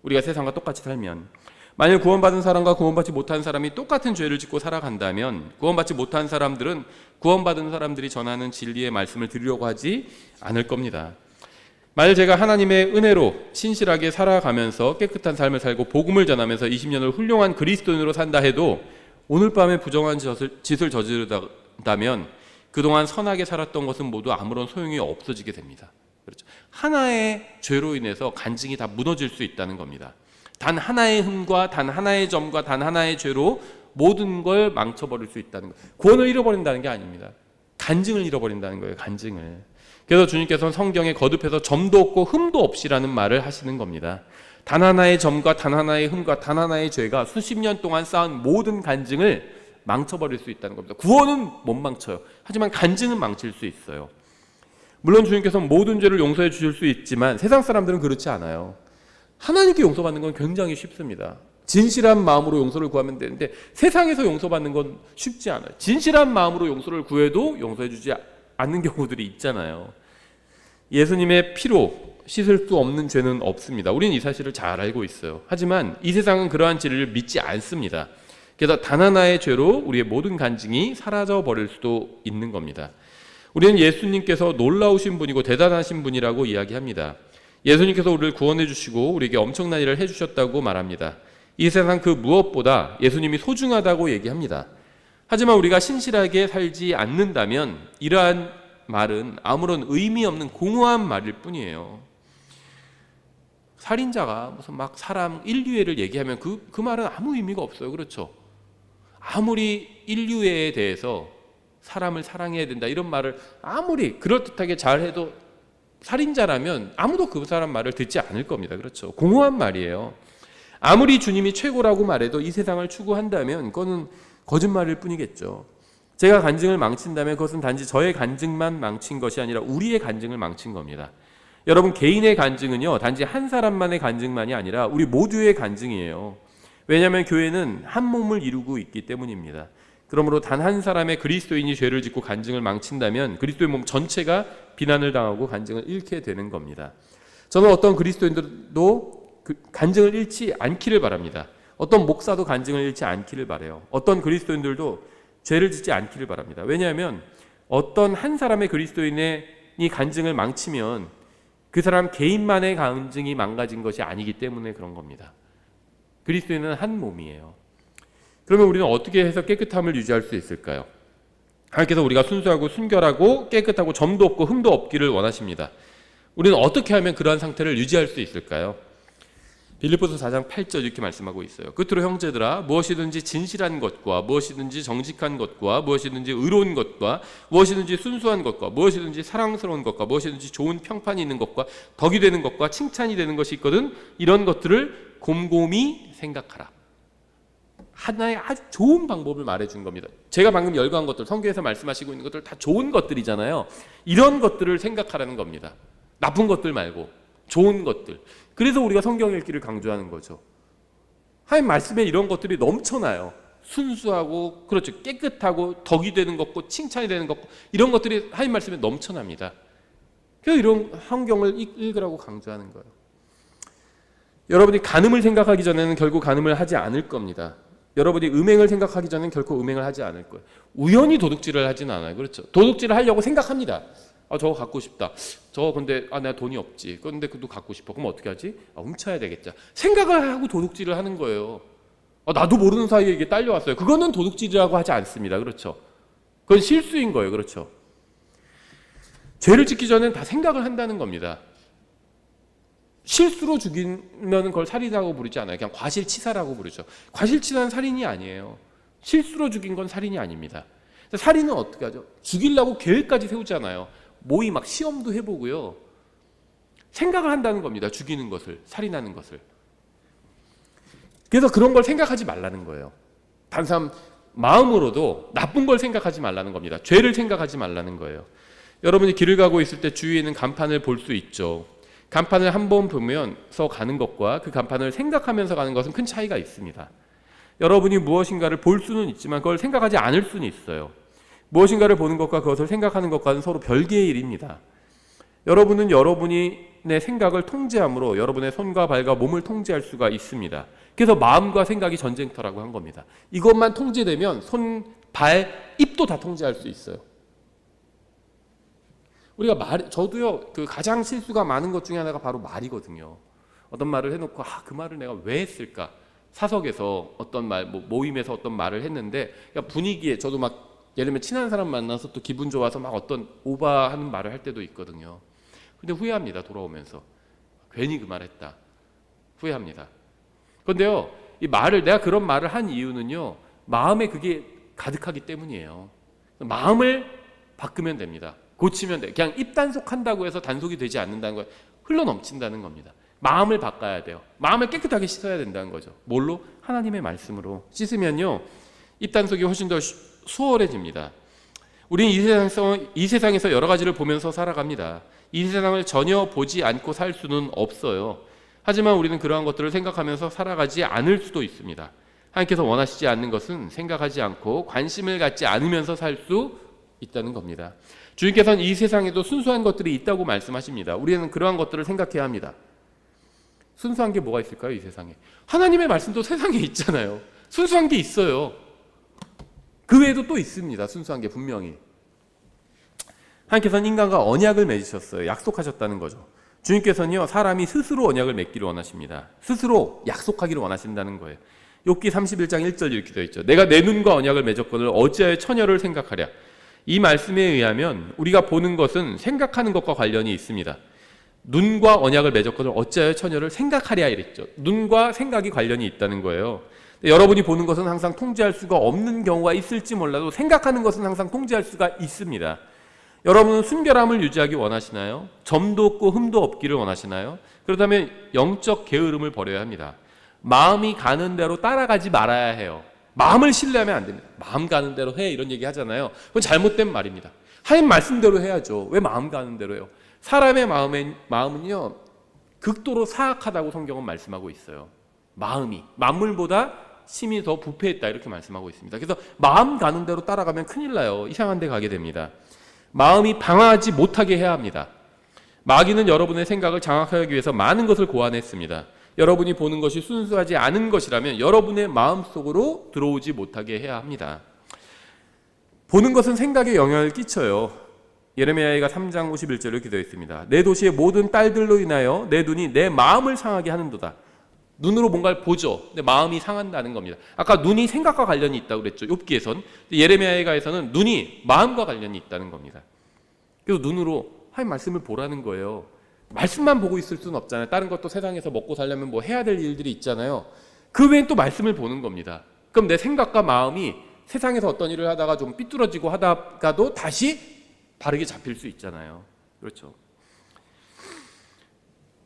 우리가 세상과 똑같이 살면. 만일 구원받은 사람과 구원받지 못한 사람이 똑같은 죄를 짓고 살아간다면 구원받지 못한 사람들은 구원받은 사람들이 전하는 진리의 말씀을 들으려고 하지 않을 겁니다. 만일 제가 하나님의 은혜로 신실하게 살아가면서 깨끗한 삶을 살고 복음을 전하면서 20년을 훌륭한 그리스도인으로 산다 해도 오늘 밤에 부정한 짓을 저지르다면 그동안 선하게 살았던 것은 모두 아무런 소용이 없어지게 됩니다. 그렇죠? 하나의 죄로 인해서 간증이 다 무너질 수 있다는 겁니다. 단 하나의 흠과 단 하나의 점과 단 하나의 죄로 모든 걸 망쳐버릴 수 있다는 거예요. 구원을 잃어버린다는 게 아닙니다. 간증을 잃어버린다는 거예요. 간증을. 그래서 주님께서는 성경에 거듭해서 점도 없고 흠도 없이라는 말을 하시는 겁니다. 단 하나의 점과 단 하나의 흠과 단 하나의 죄가 수십 년 동안 쌓은 모든 간증을 망쳐버릴 수 있다는 겁니다. 구원은 못 망쳐요. 하지만 간증은 망칠 수 있어요. 물론 주님께서는 모든 죄를 용서해 주실 수 있지만 세상 사람들은 그렇지 않아요. 하나님께 용서받는 건 굉장히 쉽습니다. 진실한 마음으로 용서를 구하면 되는데 세상에서 용서받는 건 쉽지 않아요. 진실한 마음으로 용서를 구해도 용서해 주지 않는 경우들이 있잖아요. 예수님의 피로 씻을 수 없는 죄는 없습니다. 우리는 이 사실을 잘 알고 있어요. 하지만 이 세상은 그러한 진리를 믿지 않습니다. 그래서 단 하나의 죄로 우리의 모든 간증이 사라져 버릴 수도 있는 겁니다. 우리는 예수님께서 놀라우신 분이고 대단하신 분이라고 이야기합니다. 예수님께서 우리를 구원해 주시고 우리에게 엄청난 일을 해주셨다고 말합니다. 이 세상 그 무엇보다 예수님이 소중하다고 얘기합니다. 하지만 우리가 신실하게 살지 않는다면 이러한 말은 아무런 의미 없는 공허한 말일 뿐이에요. 살인자가 무슨 막 사람 인류애를 얘기하면 그 말은 아무 의미가 없어요. 그렇죠? 아무리 인류애에 대해서 사람을 사랑해야 된다 이런 말을 아무리 그럴듯하게 잘해도 살인자라면 아무도 그 사람 말을 듣지 않을 겁니다. 그렇죠? 공허한 말이에요. 아무리 주님이 최고라고 말해도 이 세상을 추구한다면 그거는 거짓말일 뿐이겠죠. 제가 간증을 망친다면 그것은 단지 저의 간증만 망친 것이 아니라 우리의 간증을 망친 겁니다. 여러분 개인의 간증은요 단지 한 사람만의 간증만이 아니라 우리 모두의 간증이에요. 왜냐하면 교회는 한 몸을 이루고 있기 때문입니다. 그러므로 단 한 사람의 그리스도인이 죄를 짓고 간증을 망친다면 그리스도의 몸 전체가 비난을 당하고 간증을 잃게 되는 겁니다. 저는 어떤 그리스도인들도 간증을 잃지 않기를 바랍니다. 어떤 목사도 간증을 잃지 않기를 바라요. 어떤 그리스도인들도 죄를 짓지 않기를 바랍니다. 왜냐하면 어떤 한 사람의 그리스도인이 간증을 망치면 그 사람 개인만의 간증이 망가진 것이 아니기 때문에 그런 겁니다. 그리스도인은 한 몸이에요. 그러면 우리는 어떻게 해서 깨끗함을 유지할 수 있을까요? 하나님께서 우리가 순수하고 순결하고 깨끗하고 점도 없고 흠도 없기를 원하십니다. 우리는 어떻게 하면 그러한 상태를 유지할 수 있을까요? 빌립보서 4장 8절 이렇게 말씀하고 있어요. 끝으로 형제들아, 무엇이든지 진실한 것과 무엇이든지 정직한 것과 무엇이든지 의로운 것과 무엇이든지 순수한 것과 무엇이든지 사랑스러운 것과 무엇이든지 좋은 평판이 있는 것과 덕이 되는 것과 칭찬이 되는 것이 있거든 이런 것들을 곰곰이 생각하라. 하나의 아주 좋은 방법을 말해준 겁니다. 제가 방금 열거한 것들, 성경에서 말씀하시고 있는 것들 다 좋은 것들이잖아요. 이런 것들을 생각하라는 겁니다. 나쁜 것들 말고 좋은 것들. 그래서 우리가 성경 읽기를 강조하는 거죠. 하나님 말씀에 이런 것들이 넘쳐나요. 순수하고 그렇죠, 깨끗하고 덕이 되는 것고 칭찬이 되는 것고 이런 것들이 하나님 말씀에 넘쳐납니다. 그래서 이런 성경을 읽으라고 강조하는 거예요. 여러분이 간음을 생각하기 전에는 결국 간음을 하지 않을 겁니다. 여러분이 음행을 생각하기 전에는 결코 음행을 하지 않을 거예요. 우연히 도둑질을 하진 않아요. 그렇죠? 도둑질을 하려고 생각합니다. 저거 갖고 싶다. 저거 근데 내가 돈이 없지. 근데 그것도 갖고 싶어. 그럼 어떻게 하지? 훔쳐야 되겠죠. 생각을 하고 도둑질을 하는 거예요. 나도 모르는 사이에 이게 딸려왔어요. 그거는 도둑질이라고 하지 않습니다. 그렇죠? 그건 실수인 거예요. 그렇죠? 죄를 짓기 전에는 다 생각을 한다는 겁니다. 실수로 죽이면 그걸 살인이라고 부르지 않아요. 그냥 과실치사라고 부르죠. 과실치사는 살인이 아니에요. 실수로 죽인 건 살인이 아닙니다. 살인은 어떻게 하죠? 죽이려고 계획까지 세우잖아요. 모의 막 시험도 해보고요. 생각을 한다는 겁니다. 죽이는 것을, 살인하는 것을. 그래서 그런 걸 생각하지 말라는 거예요. 단순 마음으로도 나쁜 걸 생각하지 말라는 겁니다. 죄를 생각하지 말라는 거예요. 여러분이 길을 가고 있을 때 주위에 있는 간판을 볼 수 있죠. 간판을 한 번 보면서 가는 것과 그 간판을 생각하면서 가는 것은 큰 차이가 있습니다. 여러분이 무엇인가를 볼 수는 있지만 그걸 생각하지 않을 수는 있어요. 무엇인가를 보는 것과 그것을 생각하는 것과는 서로 별개의 일입니다. 여러분은 여러분의 생각을 통제함으로 여러분의 손과 발과 몸을 통제할 수가 있습니다. 그래서 마음과 생각이 전쟁터라고 한 겁니다. 이것만 통제되면 손, 발, 입도 다 통제할 수 있어요. 우리가 저도요, 그 가장 실수가 많은 것 중에 하나가 바로 말이거든요. 어떤 말을 해놓고 그 말을 내가 왜 했을까? 사석에서 어떤 말, 모임에서 어떤 말을 했는데 그러니까 분위기에 저도 막 예를 들면 친한 사람 만나서 또 기분 좋아서 막 어떤 오바하는 말을 할 때도 있거든요. 근데 후회합니다. 돌아오면서 괜히 그 말했다. 후회합니다. 그런데요, 이 말을 내가 그런 말을 한 이유는요, 마음에 그게 가득하기 때문이에요. 마음을 바꾸면 됩니다. 고치면 돼요. 그냥 입단속한다고 해서 단속이 되지 않는다는 거예요. 흘러넘친다는 겁니다. 마음을 바꿔야 돼요. 마음을 깨끗하게 씻어야 된다는 거죠. 뭘로? 하나님의 말씀으로 씻으면요, 입단속이 훨씬 더 수월해집니다. 우리는 이 세상에서 여러 가지를 보면서 살아갑니다. 이 세상을 전혀 보지 않고 살 수는 없어요. 하지만 우리는 그러한 것들을 생각하면서 살아가지 않을 수도 있습니다. 하나님께서 원하시지 않는 것은 생각하지 않고 관심을 갖지 않으면서 살 수 있다는 겁니다. 주님께서는 이 세상에도 순수한 것들이 있다고 말씀하십니다. 우리는 그러한 것들을 생각해야 합니다. 순수한 게 뭐가 있을까요? 이 세상에 하나님의 말씀도 세상에 있잖아요. 순수한 게 있어요. 그 외에도 또 있습니다. 순수한 게 분명히. 하나님께서는 인간과 언약을 맺으셨어요. 약속하셨다는 거죠. 주님께서는요, 사람이 스스로 언약을 맺기를 원하십니다. 스스로 약속하기를 원하신다는 거예요. 욥기 31장 1절 이렇게 되어 있죠. 내가 내 눈과 언약을 맺었거늘 어찌하여 처녀를 생각하랴. 이 말씀에 의하면 우리가 보는 것은 생각하는 것과 관련이 있습니다. 눈과 언약을 맺었거늘 어찌하여 처녀를 생각하랴 이랬죠. 눈과 생각이 관련이 있다는 거예요. 여러분이 보는 것은 항상 통제할 수가 없는 경우가 있을지 몰라도 생각하는 것은 항상 통제할 수가 있습니다. 여러분은 순결함을 유지하기 원하시나요? 점도 없고 흠도 없기를 원하시나요? 그렇다면 영적 게으름을 버려야 합니다. 마음이 가는 대로 따라가지 말아야 해요. 마음을 신뢰하면 안 됩니다. 마음 가는 대로 해 이런 얘기 하잖아요. 그건 잘못된 말입니다. 하나님 말씀대로 해야죠. 왜 마음 가는 대로 해요? 사람의 마음은요, 극도로 사악하다고 성경은 말씀하고 있어요. 마음이 만물보다 심히 더 부패했다 이렇게 말씀하고 있습니다. 그래서 마음 가는 대로 따라가면 큰일 나요. 이상한 데 가게 됩니다. 마음이 방황하지 못하게 해야 합니다. 마귀는 여러분의 생각을 장악하기 위해서 많은 것을 고안했습니다. 여러분이 보는 것이 순수하지 않은 것이라면 여러분의 마음속으로 들어오지 못하게 해야 합니다. 보는 것은 생각에 영향을 끼쳐요. 예레미야가 3장 51절에 이렇게 되어 있습니다. 내 도시의 모든 딸들로 인하여 내 눈이 내 마음을 상하게 하는도다. 눈으로 뭔가를 보죠. 근데 마음이 상한다는 겁니다. 아까 눈이 생각과 관련이 있다고 그랬죠. 욥기에선. 예레미야에서는 눈이 마음과 관련이 있다는 겁니다. 그래서 눈으로 하나님 말씀을 보라는 거예요. 말씀만 보고 있을 수는 없잖아요. 다른 것도 세상에서 먹고 살려면 뭐 해야 될 일들이 있잖아요. 그 외엔 또 말씀을 보는 겁니다. 그럼 내 생각과 마음이 세상에서 어떤 일을 하다가 좀 삐뚤어지고 하다가도 다시 바르게 잡힐 수 있잖아요. 그렇죠.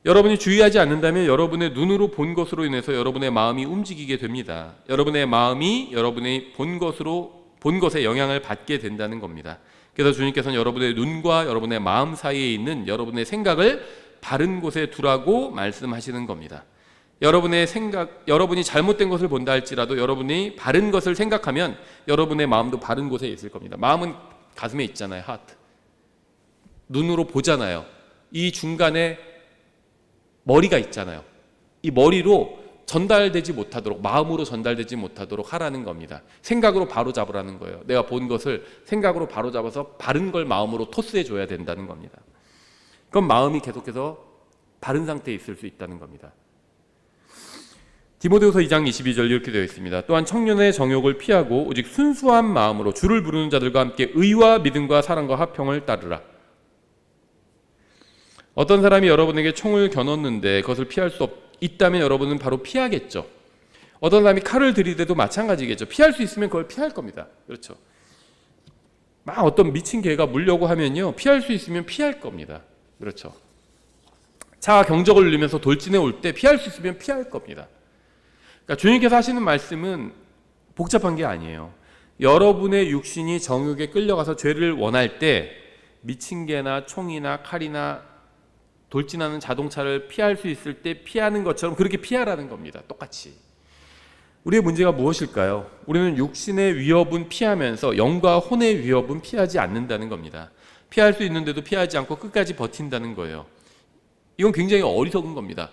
여러분이 주의하지 않는다면 여러분의 눈으로 본 것으로 인해서 여러분의 마음이 움직이게 됩니다. 여러분의 마음이 여러분의 본 것에 영향을 받게 된다는 겁니다. 그래서 주님께서는 여러분의 눈과 여러분의 마음 사이에 있는 여러분의 생각을 바른 곳에 두라고 말씀하시는 겁니다. 여러분이 잘못된 것을 본다 할지라도 여러분이 바른 것을 생각하면 여러분의 마음도 바른 곳에 있을 겁니다. 마음은 가슴에 있잖아요. 하트. 눈으로 보잖아요. 이 중간에 머리가 있잖아요. 이 머리로 전달되지 못하도록, 마음으로 전달되지 못하도록 하라는 겁니다. 생각으로 바로 잡으라는 거예요. 내가 본 것을 생각으로 바로 잡아서 바른 걸 마음으로 토스해 줘야 된다는 겁니다. 그럼 마음이 계속해서 바른 상태에 있을 수 있다는 겁니다. 디모데후서 2장 22절 이렇게 되어 있습니다. 또한 청년의 정욕을 피하고 오직 순수한 마음으로 주를 부르는 자들과 함께 의와 믿음과 사랑과 화평을 따르라. 어떤 사람이 여러분에게 총을 겨눴는데 그것을 피할 수 있다면 여러분은 바로 피하겠죠. 어떤 사람이 칼을 들이대도 마찬가지겠죠. 피할 수 있으면 그걸 피할 겁니다. 그렇죠. 막 어떤 미친 개가 물려고 하면요, 피할 수 있으면 피할 겁니다. 그렇죠. 차가 경적을 울리면서 돌진해 올 때 피할 수 있으면 피할 겁니다. 그러니까 주님께서 하시는 말씀은 복잡한 게 아니에요. 여러분의 육신이 정욕에 끌려가서 죄를 원할 때 미친 개나 총이나 칼이나 돌진하는 자동차를 피할 수 있을 때 피하는 것처럼 그렇게 피하라는 겁니다. 똑같이. 우리의 문제가 무엇일까요? 우리는 육신의 위협은 피하면서 영과 혼의 위협은 피하지 않는다는 겁니다. 피할 수 있는데도 피하지 않고 끝까지 버틴다는 거예요. 이건 굉장히 어리석은 겁니다.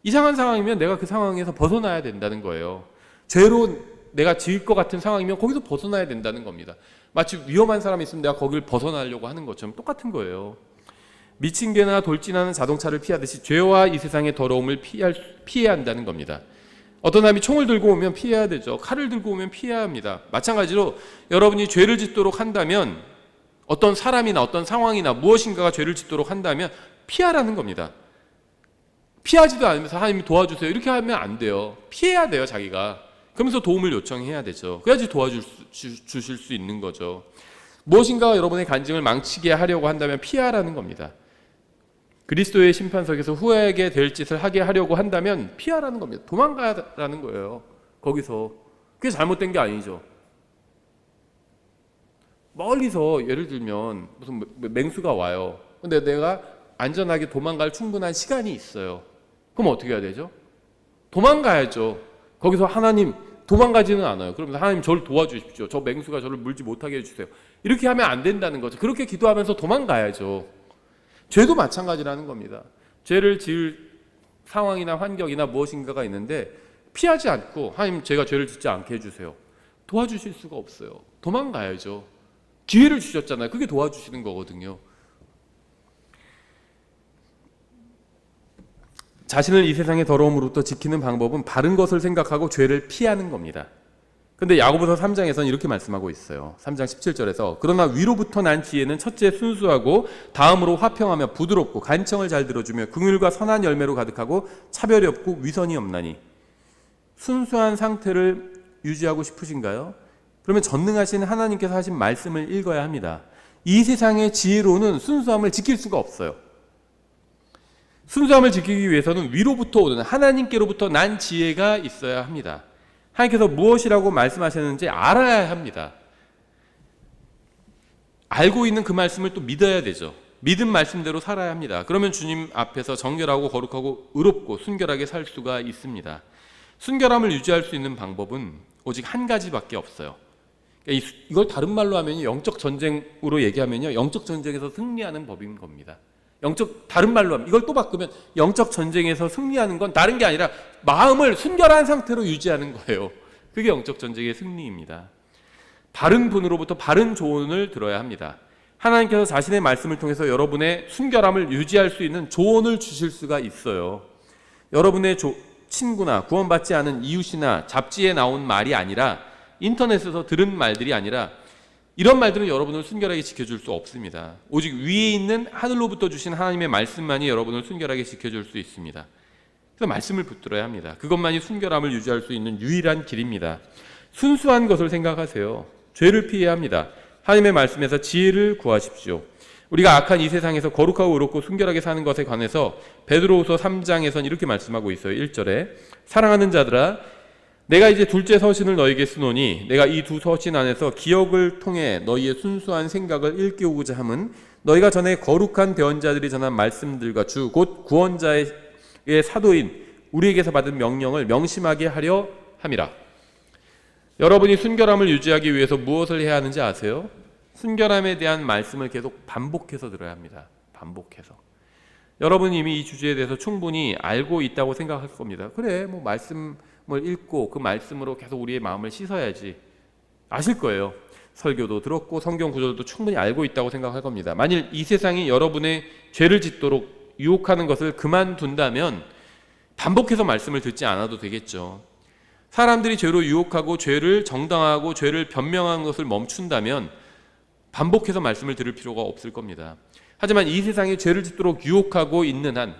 이상한 상황이면 내가 그 상황에서 벗어나야 된다는 거예요. 죄로 내가 지을 것 같은 상황이면 거기서 벗어나야 된다는 겁니다. 마치 위험한 사람이 있으면 내가 거기를 벗어나려고 하는 것처럼 똑같은 거예요. 미친 개나 돌진하는 자동차를 피하듯이 죄와 이 세상의 더러움을 피해야 한다는 겁니다. 어떤 사람이 총을 들고 오면 피해야 되죠. 칼을 들고 오면 피해야 합니다. 마찬가지로 여러분이 죄를 짓도록 한다면, 어떤 사람이나 어떤 상황이나 무엇인가가 죄를 짓도록 한다면 피하라는 겁니다. 피하지도 않으면서 하나님이 도와주세요 이렇게 하면 안 돼요. 피해야 돼요. 자기가. 그러면서 도움을 요청해야 되죠. 그래야지 도와주실 수 있는 거죠. 무엇인가 여러분의 간증을 망치게 하려고 한다면 피하라는 겁니다. 그리스도의 심판석에서 후회하게 될 짓을 하게 하려고 한다면 피하라는 겁니다. 도망가라는 거예요. 거기서. 그게 잘못된 게 아니죠. 멀리서 예를 들면 무슨 맹수가 와요. 근데 내가 안전하게 도망갈 충분한 시간이 있어요. 그럼 어떻게 해야 되죠? 도망가야죠. 거기서 하나님 도망가지는 않아요. 그러면서 하나님 저를 도와주십시오. 저 맹수가 저를 물지 못하게 해주세요. 이렇게 하면 안 된다는 거죠. 그렇게 기도하면서 도망가야죠. 죄도 마찬가지라는 겁니다. 죄를 지을 상황이나 환경이나 무엇인가가 있는데 피하지 않고 하나님 제가 죄를 짓지 않게 해주세요. 도와주실 수가 없어요. 도망가야죠. 기회를 주셨잖아요. 그게 도와주시는 거거든요. 자신을 이 세상의 더러움으로부터 지키는 방법은 바른 것을 생각하고 죄를 피하는 겁니다. 근데 야고보서 3장에서는 이렇게 말씀하고 있어요. 3장 17절에서 그러나 위로부터 난 지혜는 첫째 순수하고 다음으로 화평하며 부드럽고 간청을 잘 들어주며 긍휼과 선한 열매로 가득하고 차별이 없고 위선이 없나니. 순수한 상태를 유지하고 싶으신가요? 그러면 전능하신 하나님께서 하신 말씀을 읽어야 합니다. 이 세상의 지혜로는 순수함을 지킬 수가 없어요. 순수함을 지키기 위해서는 위로부터 오는 하나님께로부터 난 지혜가 있어야 합니다. 하나님께서 무엇이라고 말씀하셨는지 알아야 합니다. 알고 있는 그 말씀을 또 믿어야 되죠. 믿은 말씀대로 살아야 합니다. 그러면 주님 앞에서 정결하고 거룩하고 의롭고 순결하게 살 수가 있습니다. 순결함을 유지할 수 있는 방법은 오직 한 가지밖에 없어요. 이걸 다른 말로 하면 영적 전쟁으로 얘기하면요, 영적 전쟁에서 승리하는 법인 겁니다. 다른 말로 하면, 이걸 또 바꾸면 영적 전쟁에서 승리하는 건 다른 게 아니라 마음을 순결한 상태로 유지하는 거예요. 그게 영적 전쟁의 승리입니다. 바른 분으로부터 바른 조언을 들어야 합니다. 하나님께서 자신의 말씀을 통해서 여러분의 순결함을 유지할 수 있는 조언을 주실 수가 있어요. 여러분의 친구나 구원받지 않은 이웃이나 잡지에 나온 말이 아니라, 인터넷에서 들은 말들이 아니라, 이런 말들은 여러분을 순결하게 지켜줄 수 없습니다. 오직 위에 있는 하늘로부터 주신 하나님의 말씀만이 여러분을 순결하게 지켜줄 수 있습니다. 그래서 말씀을 붙들어야 합니다. 그것만이 순결함을 유지할 수 있는 유일한 길입니다. 순수한 것을 생각하세요. 죄를 피해야 합니다. 하나님의 말씀에서 지혜를 구하십시오. 우리가 악한 이 세상에서 거룩하고 의롭고 순결하게 사는 것에 관해서 베드로후서 3장에서는 이렇게 말씀하고 있어요. 1절에 사랑하는 자들아, 내가 이제 둘째 서신을 너에게 쓰노니 내가 이 두 서신 안에서 기억을 통해 너희의 순수한 생각을 일깨우고자 함은 너희가 전에 거룩한 대언자들이 전한 말씀들과 주 곧 구원자의 사도인 우리에게서 받은 명령을 명심하게 하려 함이라. 여러분이 순결함을 유지하기 위해서 무엇을 해야 하는지 아세요? 순결함에 대한 말씀을 계속 반복해서 들어야 합니다. 반복해서. 여러분 이미 이 주제에 대해서 충분히 알고 있다고 생각할 겁니다. 그래, 뭐 말씀을 읽고 그 말씀으로 계속 우리의 마음을 씻어야지. 아실 거예요. 설교도 들었고 성경 구절도 충분히 알고 있다고 생각할 겁니다. 만일 이 세상이 여러분의 죄를 짓도록 유혹하는 것을 그만둔다면 반복해서 말씀을 듣지 않아도 되겠죠. 사람들이 죄로 유혹하고 죄를 정당화하고 죄를 변명하는 것을 멈춘다면 반복해서 말씀을 들을 필요가 없을 겁니다. 하지만 이 세상이 죄를 짓도록 유혹하고 있는 한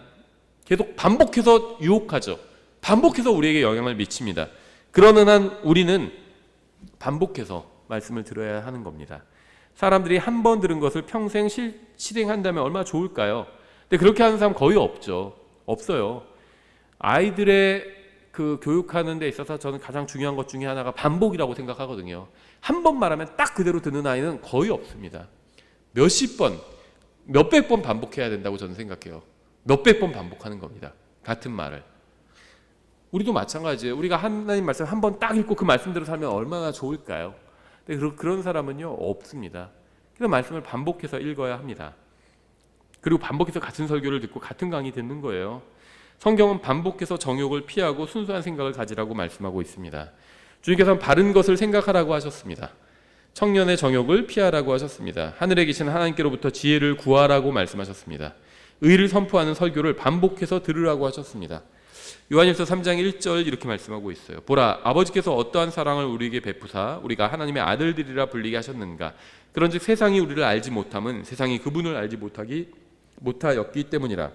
계속 반복해서 유혹하죠. 반복해서 우리에게 영향을 미칩니다. 그러는 한 우리는 반복해서 말씀을 들어야 하는 겁니다. 사람들이 한 번 들은 것을 평생 실행한다면 얼마나 좋을까요? 근데 그렇게 하는 사람 거의 없죠. 없어요. 아이들의 그 교육하는 데 있어서 저는 가장 중요한 것 중에 하나가 반복이라고 생각하거든요. 한 번 말하면 딱 그대로 듣는 아이는 거의 없습니다. 몇십 번, 몇백 번 반복해야 된다고 저는 생각해요. 몇백 번 반복하는 겁니다. 같은 말을. 우리도 마찬가지예요. 우리가 하나님 말씀 한 번 딱 읽고 그 말씀대로 살면 얼마나 좋을까요? 근데 그런 사람은요, 없습니다. 그래서 말씀을 반복해서 읽어야 합니다. 그리고 반복해서 같은 설교를 듣고 같은 강의 듣는 거예요. 성경은 반복해서 정욕을 피하고 순수한 생각을 가지라고 말씀하고 있습니다. 주님께서는 바른 것을 생각하라고 하셨습니다. 청년의 정욕을 피하라고 하셨습니다. 하늘에 계신 하나님께로부터 지혜를 구하라고 말씀하셨습니다. 의를 선포하는 설교를 반복해서 들으라고 하셨습니다. 요한일서 3장 1절 이렇게 말씀하고 있어요. 보라, 아버지께서 어떠한 사랑을 우리에게 베푸사 우리가 하나님의 아들들이라 불리게 하셨는가. 그런즉 세상이 우리를 알지 못함은 세상이 그분을 알지 못하였기 때문이라.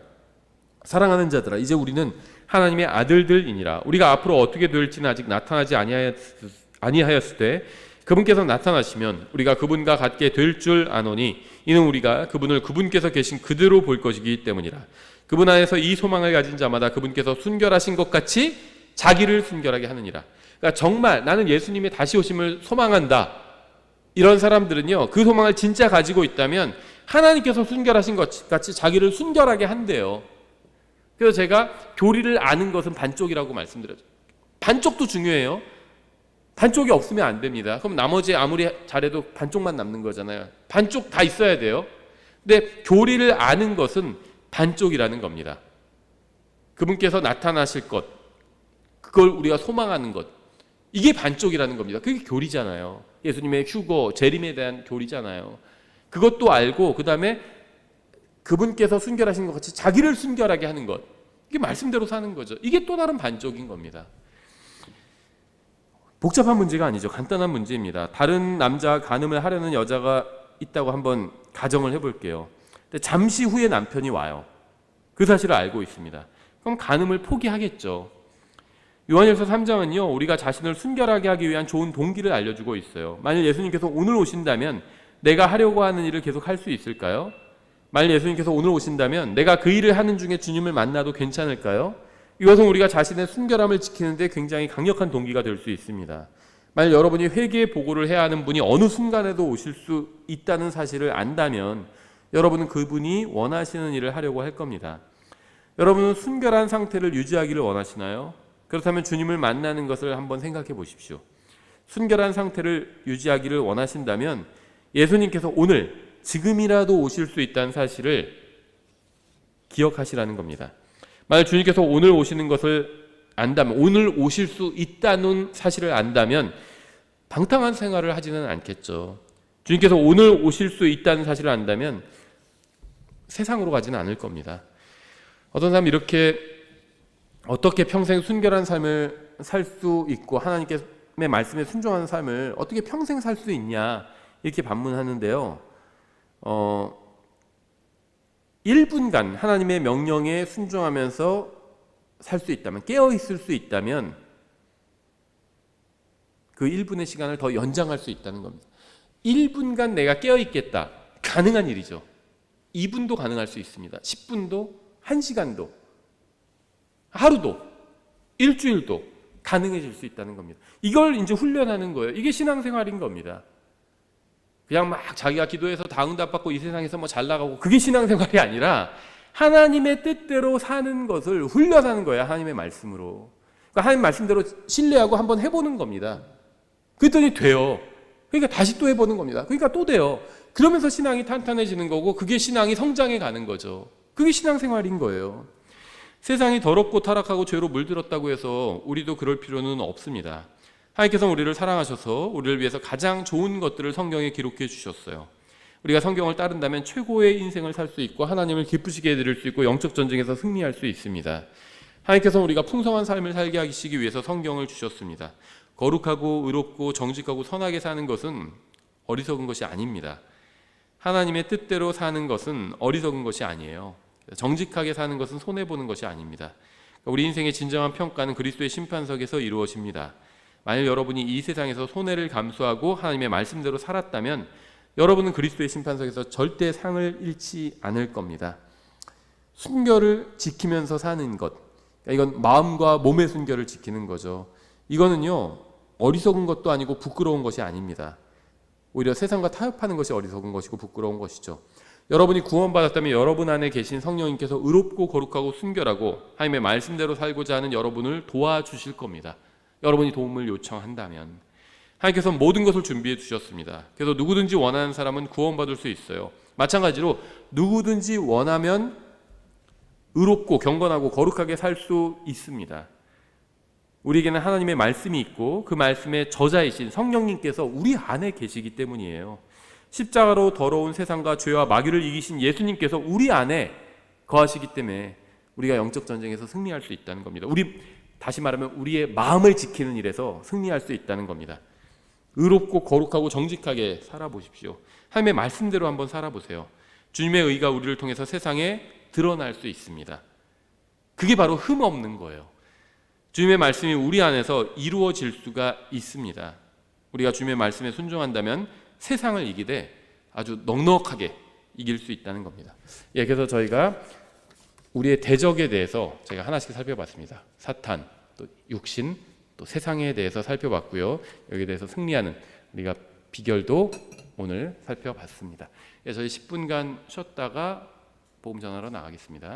사랑하는 자들아, 이제 우리는 하나님의 아들들이니라. 우리가 앞으로 어떻게 될지는 아직 나타나지 아니하였을 때 그분께서 나타나시면 우리가 그분과 같게 될 줄 아노니 이는 우리가 그분을 그분께서 계신 그대로 볼 것이기 때문이라. 그분 안에서 이 소망을 가진 자마다 그분께서 순결하신 것 같이 자기를 순결하게 하느니라. 그러니까 정말 나는 예수님의 다시 오심을 소망한다. 이런 사람들은요, 그 소망을 진짜 가지고 있다면 하나님께서 순결하신 것 같이 자기를 순결하게 한대요. 그래서 제가 교리를 아는 것은 반쪽이라고 말씀드렸죠. 반쪽도 중요해요. 반쪽이 없으면 안 됩니다. 그럼 나머지 아무리 잘해도 반쪽만 남는 거잖아요. 반쪽 다 있어야 돼요. 근데 교리를 아는 것은 반쪽이라는 겁니다. 그분께서 나타나실 것, 그걸 우리가 소망하는 것, 이게 반쪽이라는 겁니다. 그게 교리잖아요. 예수님의 휴거, 재림에 대한 교리잖아요. 그것도 알고 그 다음에 그분께서 순결하신 것 같이 자기를 순결하게 하는 것, 이게 말씀대로 사는 거죠. 이게 또 다른 반쪽인 겁니다. 복잡한 문제가 아니죠. 간단한 문제입니다. 다른 남자와 간음을 하려는 여자가 있다고 한번 가정을 해볼게요. 근데 잠시 후에 남편이 와요. 그 사실을 알고 있습니다. 그럼 간음을 포기하겠죠. 요한일서 3장은요, 우리가 자신을 순결하게 하기 위한 좋은 동기를 알려주고 있어요. 만일 예수님께서 오늘 오신다면 내가 하려고 하는 일을 계속 할 수 있을까요? 만일 예수님께서 오늘 오신다면 내가 그 일을 하는 중에 주님을 만나도 괜찮을까요? 이것은 우리가 자신의 순결함을 지키는 데 굉장히 강력한 동기가 될 수 있습니다. 만일 여러분이 회개의 보고를 해야 하는 분이 어느 순간에도 오실 수 있다는 사실을 안다면 여러분은 그분이 원하시는 일을 하려고 할 겁니다. 여러분은 순결한 상태를 유지하기를 원하시나요? 그렇다면 주님을 만나는 것을 한번 생각해 보십시오. 순결한 상태를 유지하기를 원하신다면 예수님께서 오늘 지금이라도 오실 수 있다는 사실을 기억하시라는 겁니다. 만약 주님께서 오늘 오시는 것을 안다면, 오늘 오실 수 있다는 사실을 안다면 방탕한 생활을 하지는 않겠죠. 주님께서 오늘 오실 수 있다는 사실을 안다면 세상으로 가지는 않을 겁니다. 어떤 사람이 이렇게 어떻게 평생 순결한 삶을 살 수 있고 하나님의 말씀에 순종하는 삶을 어떻게 평생 살 수 있냐 이렇게 반문하는데요. 1분간 하나님의 명령에 순종하면서 살 수 있다면, 깨어 있을 수 있다면 그 1분의 시간을 더 연장할 수 있다는 겁니다. 1분간 내가 깨어 있겠다. 가능한 일이죠. 2분도 가능할 수 있습니다. 10분도, 1시간도, 하루도, 일주일도 가능해질 수 있다는 겁니다. 이걸 이제 훈련하는 거예요. 이게 신앙생활인 겁니다. 그냥 막 자기가 기도해서 다 응답받고 이 세상에서 뭐 잘 나가고, 그게 신앙생활이 아니라 하나님의 뜻대로 사는 것을 훈련하는 거예요. 하나님의 말씀으로. 그러니까 하나님 말씀대로 신뢰하고 한번 해보는 겁니다. 그랬더니 돼요. 그러니까 다시 또 해보는 겁니다. 그러니까 또 돼요. 그러면서 신앙이 탄탄해지는 거고, 그게 신앙이 성장해 가는 거죠. 그게 신앙생활인 거예요. 세상이 더럽고 타락하고 죄로 물들었다고 해서 우리도 그럴 필요는 없습니다. 하나님께서 우리를 사랑하셔서 우리를 위해서 가장 좋은 것들을 성경에 기록해 주셨어요. 우리가 성경을 따른다면 최고의 인생을 살 수 있고 하나님을 기쁘시게 해드릴 수 있고 영적 전쟁에서 승리할 수 있습니다. 하나님께서 우리가 풍성한 삶을 살게 하시기 위해서 성경을 주셨습니다. 거룩하고 의롭고 정직하고 선하게 사는 것은 어리석은 것이 아닙니다. 하나님의 뜻대로 사는 것은 어리석은 것이 아니에요. 정직하게 사는 것은 손해보는 것이 아닙니다. 우리 인생의 진정한 평가는 그리스도의 심판석에서 이루어집니다. 만일 여러분이 이 세상에서 손해를 감수하고 하나님의 말씀대로 살았다면 여러분은 그리스도의 심판석에서 절대 상을 잃지 않을 겁니다. 순결을 지키면서 사는 것, 이건 마음과 몸의 순결을 지키는 거죠. 이거는요, 어리석은 것도 아니고 부끄러운 것이 아닙니다. 오히려 세상과 타협하는 것이 어리석은 것이고 부끄러운 것이죠. 여러분이 구원받았다면 여러분 안에 계신 성령님께서 의롭고 거룩하고 순결하고 하나님의 말씀대로 살고자 하는 여러분을 도와주실 겁니다. 여러분이 도움을 요청한다면. 하나님께서 모든 것을 준비해 두셨습니다. 그래서 누구든지 원하는 사람은 구원받을 수 있어요. 마찬가지로 누구든지 원하면 의롭고 경건하고 거룩하게 살 수 있습니다. 우리에게는 하나님의 말씀이 있고 그 말씀의 저자이신 성령님께서 우리 안에 계시기 때문이에요. 십자가로 더러운 세상과 죄와 마귀를 이기신 예수님께서 우리 안에 거하시기 때문에 우리가 영적 전쟁에서 승리할 수 있다는 겁니다. 다시 말하면 우리의 마음을 지키는 일에서 승리할 수 있다는 겁니다. 의롭고 거룩하고 정직하게 살아보십시오. 하나님의 말씀대로 한번 살아보세요. 주님의 의가 우리를 통해서 세상에 드러날 수 있습니다. 그게 바로 흠 없는 거예요. 주님의 말씀이 우리 안에서 이루어질 수가 있습니다. 우리가 주님의 말씀에 순종한다면 세상을 이기되 아주 넉넉하게 이길 수 있다는 겁니다. 그래서 저희가 우리의 대적에 대해서 제가 하나씩 살펴봤습니다. 사탄, 또 육신, 또 세상에 대해서 살펴봤고요. 여기에 대해서 승리하는 우리가 비결도 오늘 살펴봤습니다. 저희 10분간 쉬었다가 복음 전하러 나가겠습니다.